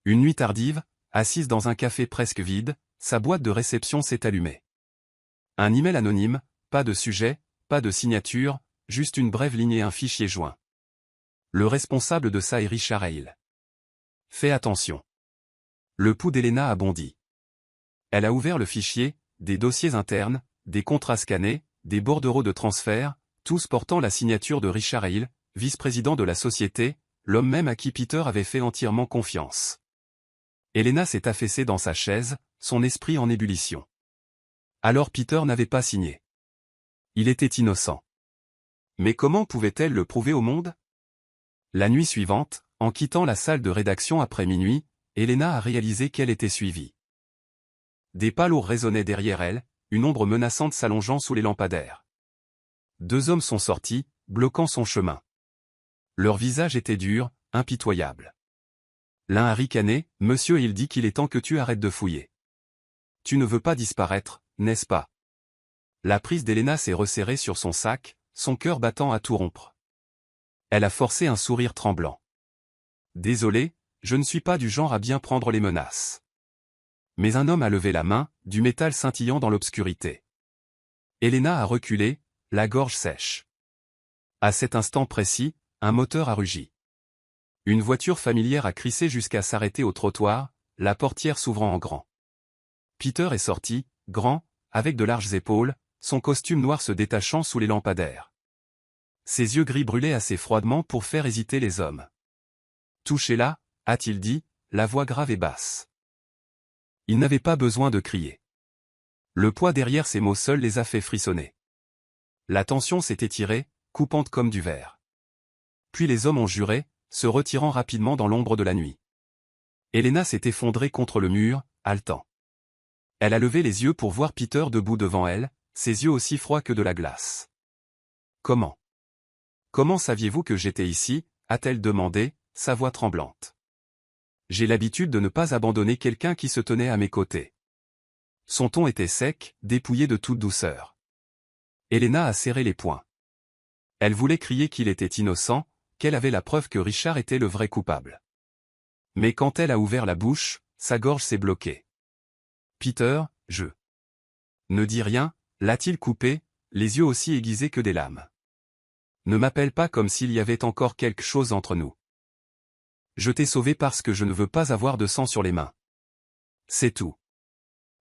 Une nuit tardive, assise dans un café presque vide, sa boîte de réception s'est allumée. Un email anonyme, pas de sujet, pas de signature, juste une brève ligne et un fichier joint. Le responsable de ça est Richard Hale. Fais attention. Le pouls d'Elena a bondi. Elle a ouvert le fichier, des dossiers internes, des contrats scannés, des bordereaux de transfert, tous portant la signature de Richard Hale, vice-président de la société, l'homme même à qui Peter avait fait entièrement confiance. Elena s'est affaissée dans sa chaise, son esprit en ébullition. Alors Peter n'avait pas signé. Il était innocent. Mais comment pouvait-elle le prouver au monde? La nuit suivante, en quittant la salle de rédaction après minuit, Elena a réalisé qu'elle était suivie. Des pas lourds résonnaient derrière elle, une ombre menaçante s'allongeant sous les lampadaires. 2 hommes sont sortis, bloquant son chemin. Leur visage était dur, impitoyable. L'un a ricané, « Monsieur, il dit qu'il est temps que tu arrêtes de fouiller. Tu ne veux pas disparaître, n'est-ce pas ?» La prise d'Elena s'est resserrée sur son sac, son cœur battant à tout rompre. Elle a forcé un sourire tremblant. « Désolé, je ne suis pas du genre à bien prendre les menaces. » Mais un homme a levé la main, du métal scintillant dans l'obscurité. Elena a reculé, la gorge sèche. À cet instant précis, un moteur a rugi. Une voiture familière a crissé jusqu'à s'arrêter au trottoir, la portière s'ouvrant en grand. Peter est sorti, grand, avec de larges épaules, son costume noir se détachant sous les lampadaires. Ses yeux gris brûlaient assez froidement pour faire hésiter les hommes. « Touchez-la » a-t-il dit, la voix grave et basse. Il n'avait pas besoin de crier. Le poids derrière ces mots seuls les a fait frissonner. La tension s'est étirée, coupante comme du verre. Puis les hommes ont juré, se retirant rapidement dans l'ombre de la nuit. Elena s'est effondrée contre le mur, haletant. Elle a levé les yeux pour voir Peter debout devant elle, ses yeux aussi froids que de la glace. « Comment saviez-vous que j'étais ici » a-t-elle demandé, sa voix tremblante. « J'ai l'habitude de ne pas abandonner quelqu'un qui se tenait à mes côtés. » Son ton était sec, dépouillé de toute douceur. Elena a serré les poings. Elle voulait crier qu'il était innocent, qu'elle avait la preuve que Richard était le vrai coupable. Mais quand elle a ouvert la bouche, sa gorge s'est bloquée. « Peter, je... » « Ne dis rien » l'a-t-il coupé, les yeux aussi aiguisés que des lames. « Ne m'appelle pas comme s'il y avait encore quelque chose entre nous. Je t'ai sauvé parce que je ne veux pas avoir de sang sur les mains. C'est tout. »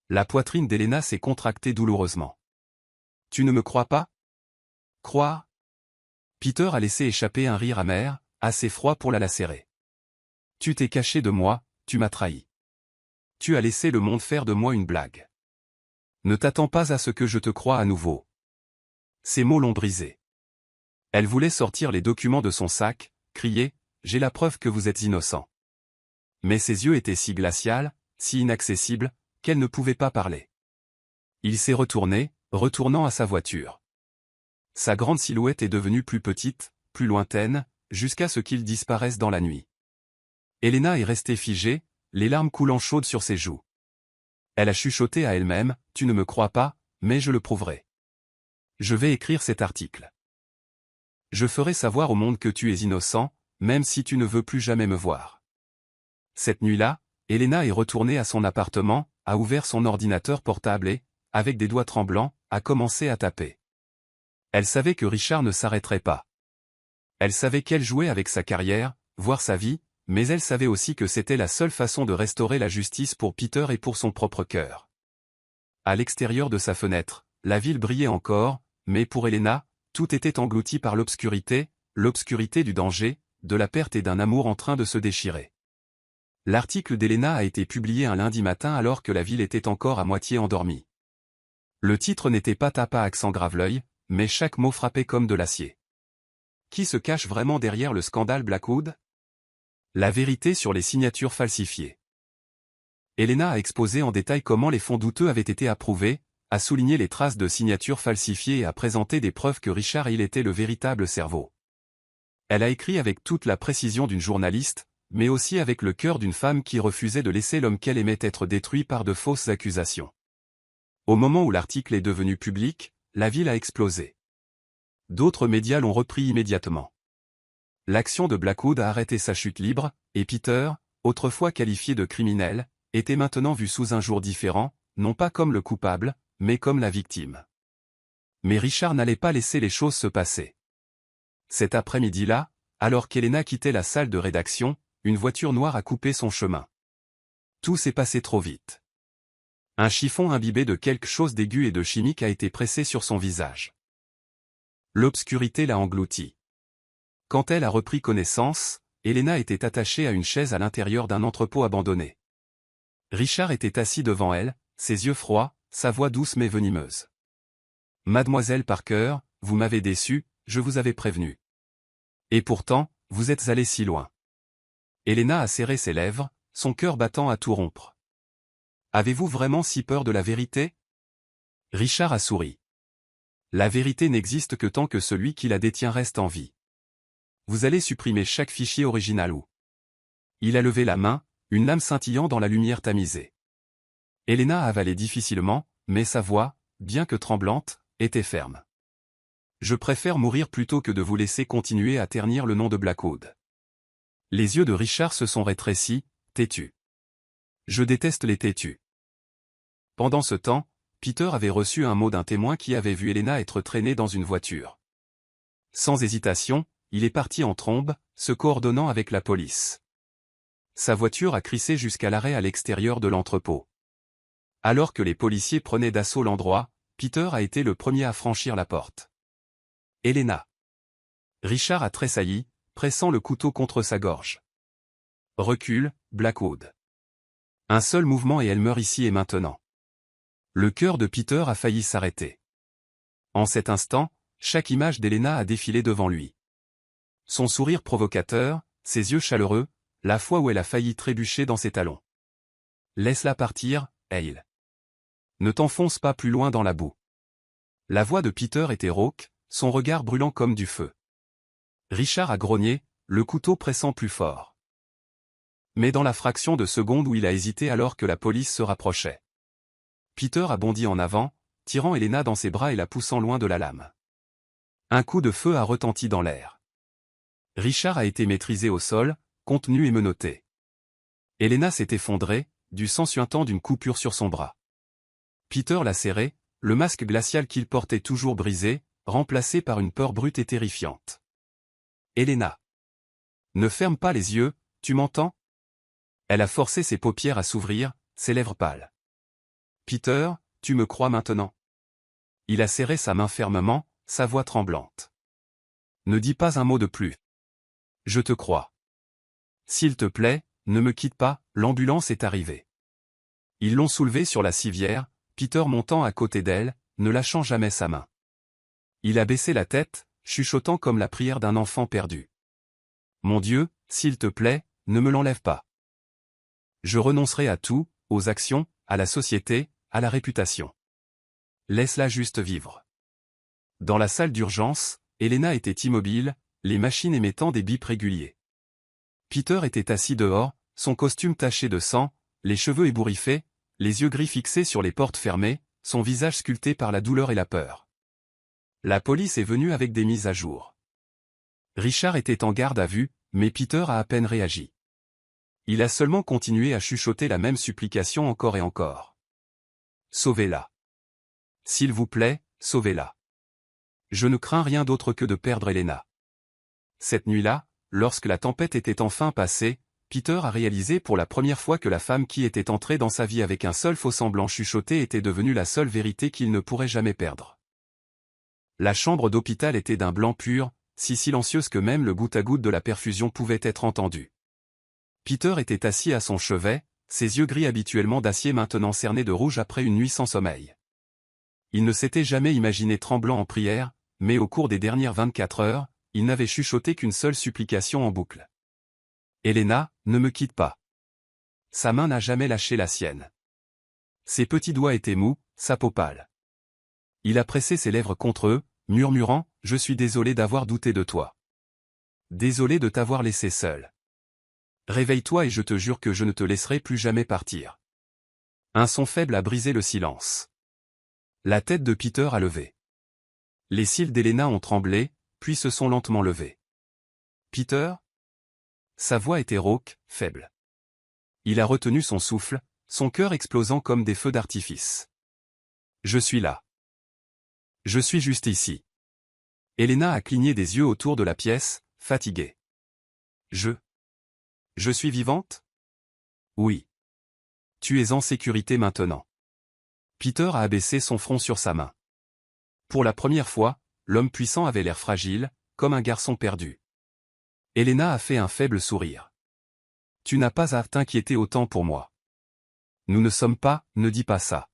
La poitrine d'Elena s'est contractée douloureusement. « Tu ne me crois pas ? » « Croire ?» Peter a laissé échapper un rire amer, assez froid pour la lacérer. « Tu t'es caché de moi, tu m'as trahi. Tu as laissé le monde faire de moi une blague. Ne t'attends pas à ce que je te croie à nouveau. » Ces mots l'ont brisée. Elle voulait sortir les documents de son sac, crier, « J'ai la preuve que vous êtes innocent. » Mais ses yeux étaient si glacials, si inaccessibles, qu'elle ne pouvait pas parler. Il s'est retourné, retournant à sa voiture. Sa grande silhouette est devenue plus petite, plus lointaine, jusqu'à ce qu'il disparaisse dans la nuit. Elena est restée figée, les larmes coulant chaudes sur ses joues. Elle a chuchoté à elle-même, « Tu ne me crois pas, mais je le prouverai. Je vais écrire cet article. Je ferai savoir au monde que tu es innocent, même si tu ne veux plus jamais me voir. » Cette nuit-là, Elena est retournée à son appartement, a ouvert son ordinateur portable et, avec des doigts tremblants, a commencé à taper. Elle savait que Richard ne s'arrêterait pas. Elle savait qu'elle jouait avec sa carrière, voire sa vie, mais elle savait aussi que c'était la seule façon de restaurer la justice pour Peter et pour son propre cœur. À l'extérieur de sa fenêtre, la ville brillait encore, mais pour Elena, tout était englouti par l'obscurité du danger, de la perte et d'un amour en train de se déchirer. L'article d'Elena a été publié un lundi matin alors que la ville était encore à moitié endormie. Le titre n'était pas tapé à accent grave l'œil, mais chaque mot frappait comme de l'acier. Qui se cache vraiment derrière le scandale Blackwood? La vérité sur les signatures falsifiées. Elena a exposé en détail comment les fonds douteux avaient été approuvés, a souligné les traces de signatures falsifiées et a présenté des preuves que Richard Hill était le véritable cerveau. Elle a écrit avec toute la précision d'une journaliste, mais aussi avec le cœur d'une femme qui refusait de laisser l'homme qu'elle aimait être détruit par de fausses accusations. Au moment où l'article est devenu public, la ville a explosé. D'autres médias l'ont repris immédiatement. L'action de Blackwood a arrêté sa chute libre, et Peter, autrefois qualifié de criminel, était maintenant vu sous un jour différent, non pas comme le coupable, mais comme la victime. Mais Richard n'allait pas laisser les choses se passer. Cet après-midi-là, alors qu'Elena quittait la salle de rédaction, une voiture noire a coupé son chemin. Tout s'est passé trop vite. Un chiffon imbibé de quelque chose d'aigu et de chimique a été pressé sur son visage. L'obscurité l'a englouti. Quand elle a repris connaissance, Elena était attachée à une chaise à l'intérieur d'un entrepôt abandonné. Richard était assis devant elle, ses yeux froids, sa voix douce mais venimeuse. « Mademoiselle Parker, vous m'avez déçu, je vous avais prévenu. Et pourtant, vous êtes allée si loin. » Elena a serré ses lèvres, son cœur battant à tout rompre. « Avez-vous vraiment si peur de la vérité ?» Richard a souri. « La vérité n'existe que tant que celui qui la détient reste en vie. Vous allez supprimer chaque fichier original ou... » Il a levé la main, une lame scintillant dans la lumière tamisée. Elena a avalé difficilement, mais sa voix, bien que tremblante, était ferme. « Je préfère mourir plutôt que de vous laisser continuer à ternir le nom de Blackwood. » Les yeux de Richard se sont rétrécis, têtu. « Je déteste les têtus. » Pendant ce temps, Peter avait reçu un mot d'un témoin qui avait vu Elena être traînée dans une voiture. Sans hésitation, il est parti en trombe, se coordonnant avec la police. Sa voiture a crissé jusqu'à l'arrêt à l'extérieur de l'entrepôt. Alors que les policiers prenaient d'assaut l'endroit, Peter a été le premier à franchir la porte. Elena. Richard a tressailli, pressant le couteau contre sa gorge. Recule, Blackwood. Un seul mouvement et elle meurt ici et maintenant. Le cœur de Peter a failli s'arrêter. En cet instant, chaque image d'Elena a défilé devant lui. Son sourire provocateur, ses yeux chaleureux, la fois où elle a failli trébucher dans ses talons. Laisse-la partir, Hale. Ne t'enfonce pas plus loin dans la boue. La voix de Peter était rauque, son regard brûlant comme du feu. Richard a grogné, le couteau pressant plus fort. Mais dans la fraction de seconde où il a hésité alors que la police se rapprochait, Peter a bondi en avant, tirant Elena dans ses bras et la poussant loin de la lame. Un coup de feu a retenti dans l'air. Richard a été maîtrisé au sol, contenu et menotté. Elena s'est effondrée, du sang suintant d'une coupure sur son bras. Peter l'a serré, le masque glacial qu'il portait toujours brisé, remplacé par une peur brute et terrifiante. Elena. Ne ferme pas les yeux, tu m'entends? Elle a forcé ses paupières à s'ouvrir, ses lèvres pâles. Peter, tu me crois maintenant? Il a serré sa main fermement, sa voix tremblante. Ne dis pas un mot de plus. Je te crois. S'il te plaît, ne me quitte pas, l'ambulance est arrivée. Ils l'ont soulevée sur la civière, Peter montant à côté d'elle, ne lâchant jamais sa main. Il a baissé la tête, chuchotant comme la prière d'un enfant perdu. Mon Dieu, s'il te plaît, ne me l'enlève pas. Je renoncerai à tout, aux actions, à la société, à la réputation. Laisse-la juste vivre. Dans la salle d'urgence, Elena était immobile, les machines émettant des bips réguliers. Peter était assis dehors, son costume taché de sang, les cheveux ébouriffés, les yeux gris fixés sur les portes fermées, son visage sculpté par la douleur et la peur. La police est venue avec des mises à jour. Richard était en garde à vue, mais Peter a à peine réagi. Il a seulement continué à chuchoter la même supplication encore et encore. Sauvez-la. S'il vous plaît, sauvez-la. Je ne crains rien d'autre que de perdre Elena. Cette nuit-là, lorsque la tempête était enfin passée, Peter a réalisé pour la première fois que la femme qui était entrée dans sa vie avec un seul faux-semblant chuchoté était devenue la seule vérité qu'il ne pourrait jamais perdre. La chambre d'hôpital était d'un blanc pur, si silencieuse que même le goutte-à-goutte de la perfusion pouvait être entendu. Peter était assis à son chevet, ses yeux gris habituellement d'acier maintenant cernés de rouge après une nuit sans sommeil. Il ne s'était jamais imaginé tremblant en prière, mais au cours des dernières 24 heures, il n'avait chuchoté qu'une seule supplication en boucle. « Helena, ne me quitte pas. » Sa main n'a jamais lâché la sienne. Ses petits doigts étaient mous, sa peau pâle. Il a pressé ses lèvres contre eux, murmurant « Je suis désolé d'avoir douté de toi. Désolé de t'avoir laissé seul. Réveille-toi et je te jure que je ne te laisserai plus jamais partir. » Un son faible a brisé le silence. La tête de Peter a levé. Les cils d'Helena ont tremblé, puis se sont lentement levés. « Peter ?» Sa voix était rauque, faible. Il a retenu son souffle, son cœur explosant comme des feux d'artifice. « Je suis là. Je suis juste ici. » Helena a cligné des yeux autour de la pièce, fatiguée. « Je suis vivante ? » « Oui. Tu es en sécurité maintenant. » Peter a abaissé son front sur sa main. Pour la première fois, l'homme puissant avait l'air fragile, comme un garçon perdu. Helena a fait un faible sourire. « Tu n'as pas à t'inquiéter autant pour moi. Nous ne sommes pas, ne dis pas ça. »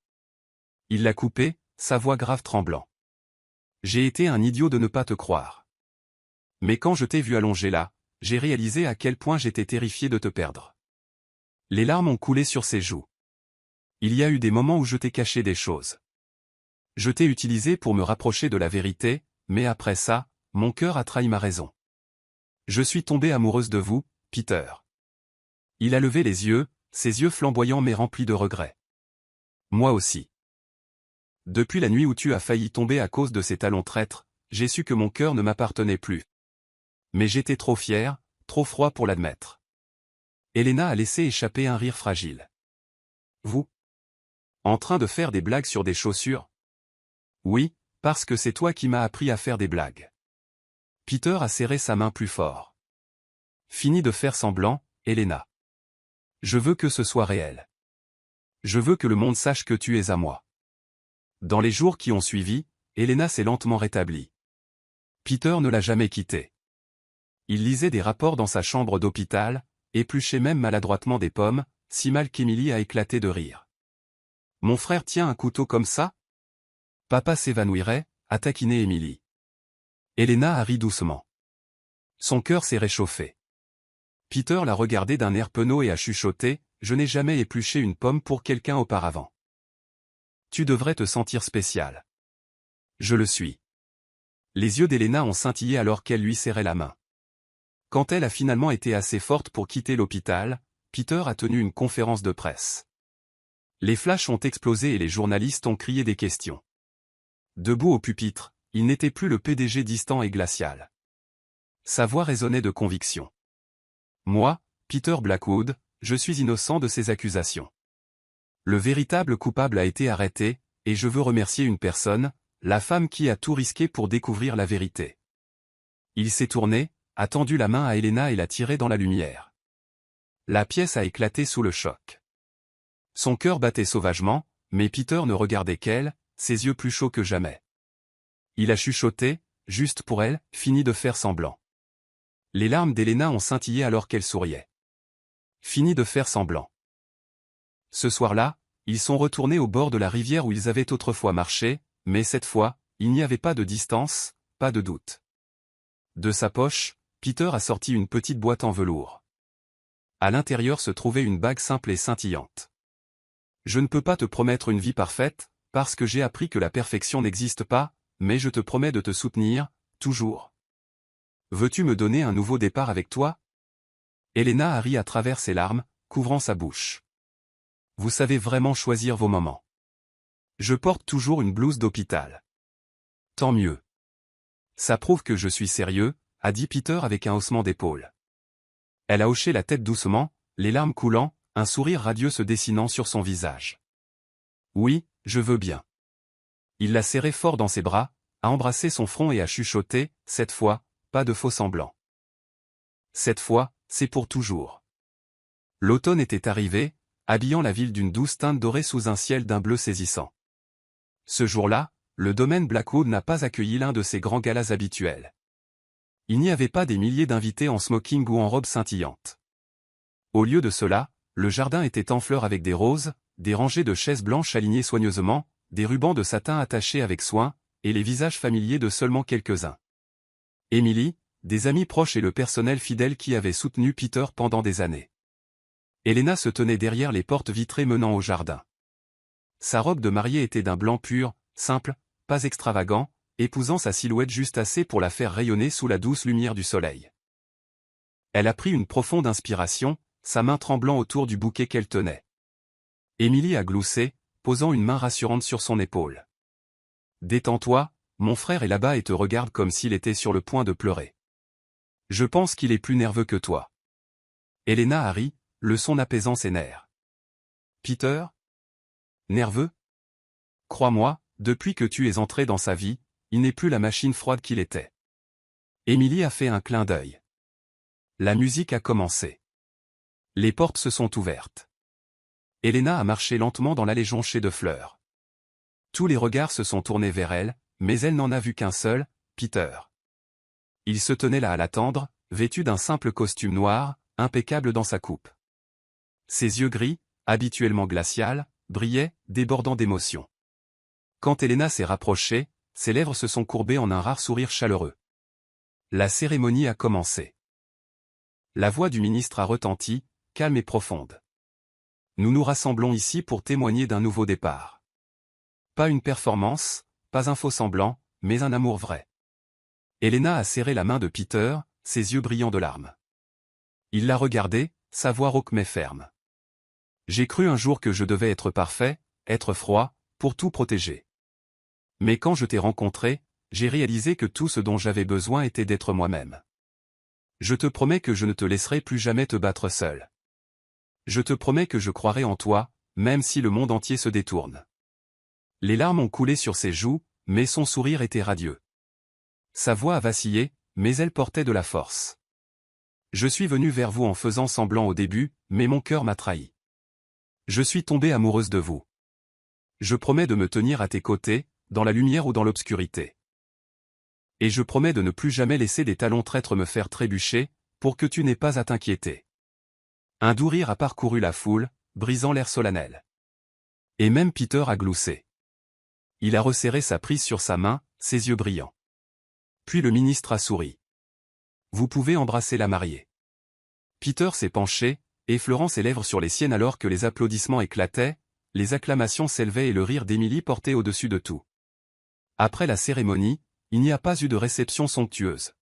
Il l'a coupé, sa voix grave tremblant. « J'ai été un idiot de ne pas te croire. Mais quand je t'ai vu allongé là, j'ai réalisé à quel point j'étais terrifié de te perdre. » Les larmes ont coulé sur ses joues. Il y a eu des moments où je t'ai caché des choses. Je t'ai utilisé pour me rapprocher de la vérité, mais après ça, mon cœur a trahi ma raison. Je suis tombée amoureuse de vous, Peter. Il a levé les yeux, ses yeux flamboyants mais remplis de regrets. Moi aussi. Depuis la nuit où tu as failli tomber à cause de ces talons traîtres, j'ai su que mon cœur ne m'appartenait plus. Mais j'étais trop fier, trop froid pour l'admettre. Helena a laissé échapper un rire fragile. Vous ? En train de faire des blagues sur des chaussures ? Oui, parce que c'est toi qui m'as appris à faire des blagues. Peter a serré sa main plus fort. Fini de faire semblant, Helena. Je veux que ce soit réel. Je veux que le monde sache que tu es à moi. Dans les jours qui ont suivi, Helena s'est lentement rétablie. Peter ne l'a jamais quittée. Il lisait des rapports dans sa chambre d'hôpital, épluchait même maladroitement des pommes, si mal qu'Emily a éclaté de rire. Mon frère tient un couteau comme ça ? Papa s'évanouirait, a taquiné Emily. Helena a ri doucement. Son cœur s'est réchauffé. Peter l'a regardé d'un air penaud et a chuchoté, « Je n'ai jamais épluché une pomme pour quelqu'un auparavant. Tu devrais te sentir spécial. » Je le suis. Les yeux d'Helena ont scintillé alors qu'elle lui serrait la main. Quand elle a finalement été assez forte pour quitter l'hôpital, Peter a tenu une conférence de presse. Les flashs ont explosé et les journalistes ont crié des questions. Debout au pupitre, il n'était plus le PDG distant et glacial. Sa voix résonnait de conviction. Moi, Peter Blackwood, je suis innocent de ces accusations. Le véritable coupable a été arrêté, et je veux remercier une personne, la femme qui a tout risqué pour découvrir la vérité. Il s'est tourné, a tendu la main à Helena et l'a tirée dans la lumière. La pièce a éclaté sous le choc. Son cœur battait sauvagement, mais Peter ne regardait qu'elle, ses yeux plus chauds que jamais. Il a chuchoté, juste pour elle, fini de faire semblant. Les larmes d'Helena ont scintillé alors qu'elle souriait. Fini de faire semblant. Ce soir-là, ils sont retournés au bord de la rivière où ils avaient autrefois marché, mais cette fois, il n'y avait pas de distance, pas de doute. De sa poche, Peter a sorti une petite boîte en velours. À l'intérieur se trouvait une bague simple et scintillante. Je ne peux pas te promettre une vie parfaite, parce que j'ai appris que la perfection n'existe pas, mais je te promets de te soutenir, toujours. Veux-tu me donner un nouveau départ avec toi ? Helena a ri à travers ses larmes, couvrant sa bouche. Vous savez vraiment choisir vos moments. Je porte toujours une blouse d'hôpital. Tant mieux. Ça prouve que je suis sérieux, a dit Peter avec un haussement d'épaule. Elle a hoché la tête doucement, les larmes coulant, un sourire radieux se dessinant sur son visage. Oui, je veux bien. Il l'a serré fort dans ses bras, a embrassé son front et a chuchoté, cette fois, pas de faux semblants. Cette fois, c'est pour toujours. L'automne était arrivé, habillant la ville d'une douce teinte dorée sous un ciel d'un bleu saisissant. Ce jour-là, le domaine Blackwood n'a pas accueilli l'un de ses grands galas habituels. Il n'y avait pas des milliers d'invités en smoking ou en robe scintillante. Au lieu de cela, le jardin était en fleurs avec des roses, des rangées de chaises blanches alignées soigneusement, des rubans de satin attachés avec soin, et les visages familiers de seulement quelques-uns. Emily, des amis proches et le personnel fidèle qui avait soutenu Peter pendant des années. Elena se tenait derrière les portes vitrées menant au jardin. Sa robe de mariée était d'un blanc pur, simple, pas extravagant, épousant sa silhouette juste assez pour la faire rayonner sous la douce lumière du soleil. Elle a pris une profonde inspiration, sa main tremblant autour du bouquet qu'elle tenait. Emily a gloussé, posant une main rassurante sur son épaule. « Détends-toi, mon frère est là-bas et te regarde comme s'il était sur le point de pleurer. Je pense qu'il est plus nerveux que toi. » Elena a ri, le son apaisant ses nerfs. « Peter ? Nerveux ? Crois-moi, depuis que tu es entré dans sa vie, il n'est plus la machine froide qu'il était. » Emily a fait un clin d'œil. La musique a commencé. Les portes se sont ouvertes. Elena a marché lentement dans l'allée jonchée de fleurs. Tous les regards se sont tournés vers elle, mais elle n'en a vu qu'un seul, Peter. Il se tenait là à l'attendre, vêtu d'un simple costume noir, impeccable dans sa coupe. Ses yeux gris, habituellement glacials, brillaient, débordant d'émotion. Quand Elena s'est rapprochée, ses lèvres se sont courbées en un rare sourire chaleureux. La cérémonie a commencé. La voix du ministre a retenti, calme et profonde. Nous nous rassemblons ici pour témoigner d'un nouveau départ. Pas une performance, pas un faux semblant, mais un amour vrai. Elena a serré la main de Peter, ses yeux brillants de larmes. Il l'a regardé, sa voix rauque mais ferme. J'ai cru un jour que je devais être parfait, être froid, pour tout protéger. Mais quand je t'ai rencontré, j'ai réalisé que tout ce dont j'avais besoin était d'être moi-même. Je te promets que je ne te laisserai plus jamais te battre seul. Je te promets que je croirai en toi, même si le monde entier se détourne. Les larmes ont coulé sur ses joues, mais son sourire était radieux. Sa voix a vacillé, mais elle portait de la force. Je suis venue vers vous en faisant semblant au début, mais mon cœur m'a trahi. Je suis tombée amoureuse de vous. Je promets de me tenir à tes côtés, dans la lumière ou dans l'obscurité. Et je promets de ne plus jamais laisser des talons traîtres me faire trébucher, pour que tu n'aies pas à t'inquiéter. Un doux rire a parcouru la foule, brisant l'air solennel. Et même Peter a gloussé. Il a resserré sa prise sur sa main, ses yeux brillants. Puis le ministre a souri. Vous pouvez embrasser la mariée. Peter s'est penché, effleurant ses lèvres sur les siennes alors que les applaudissements éclataient, les acclamations s'élevaient et le rire d'Emily portait au-dessus de tout. Après la cérémonie, il n'y a pas eu de réception somptueuse.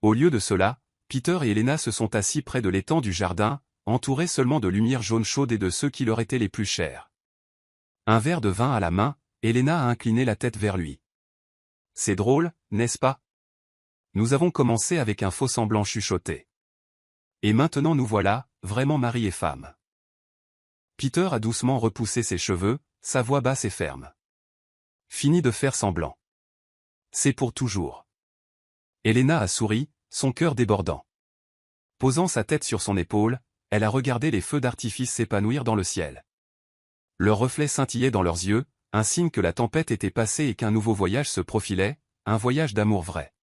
Au lieu de cela, Peter et Elena se sont assis près de l'étang du jardin, entourés seulement de lumière jaune chaude et de ceux qui leur étaient les plus chers. Un verre de vin à la main, Elena a incliné la tête vers lui. C'est drôle, n'est-ce pas? Nous avons commencé avec un faux semblant chuchoté. Et maintenant nous voilà, vraiment mari et femme. Peter a doucement repoussé ses cheveux, sa voix basse et ferme. Fini de faire semblant. C'est pour toujours. Elena a souri, son cœur débordant. Posant sa tête sur son épaule, elle a regardé les feux d'artifice s'épanouir dans le ciel. Leurs reflets scintillaient dans leurs yeux, un signe que la tempête était passée et qu'un nouveau voyage se profilait, un voyage d'amour vrai.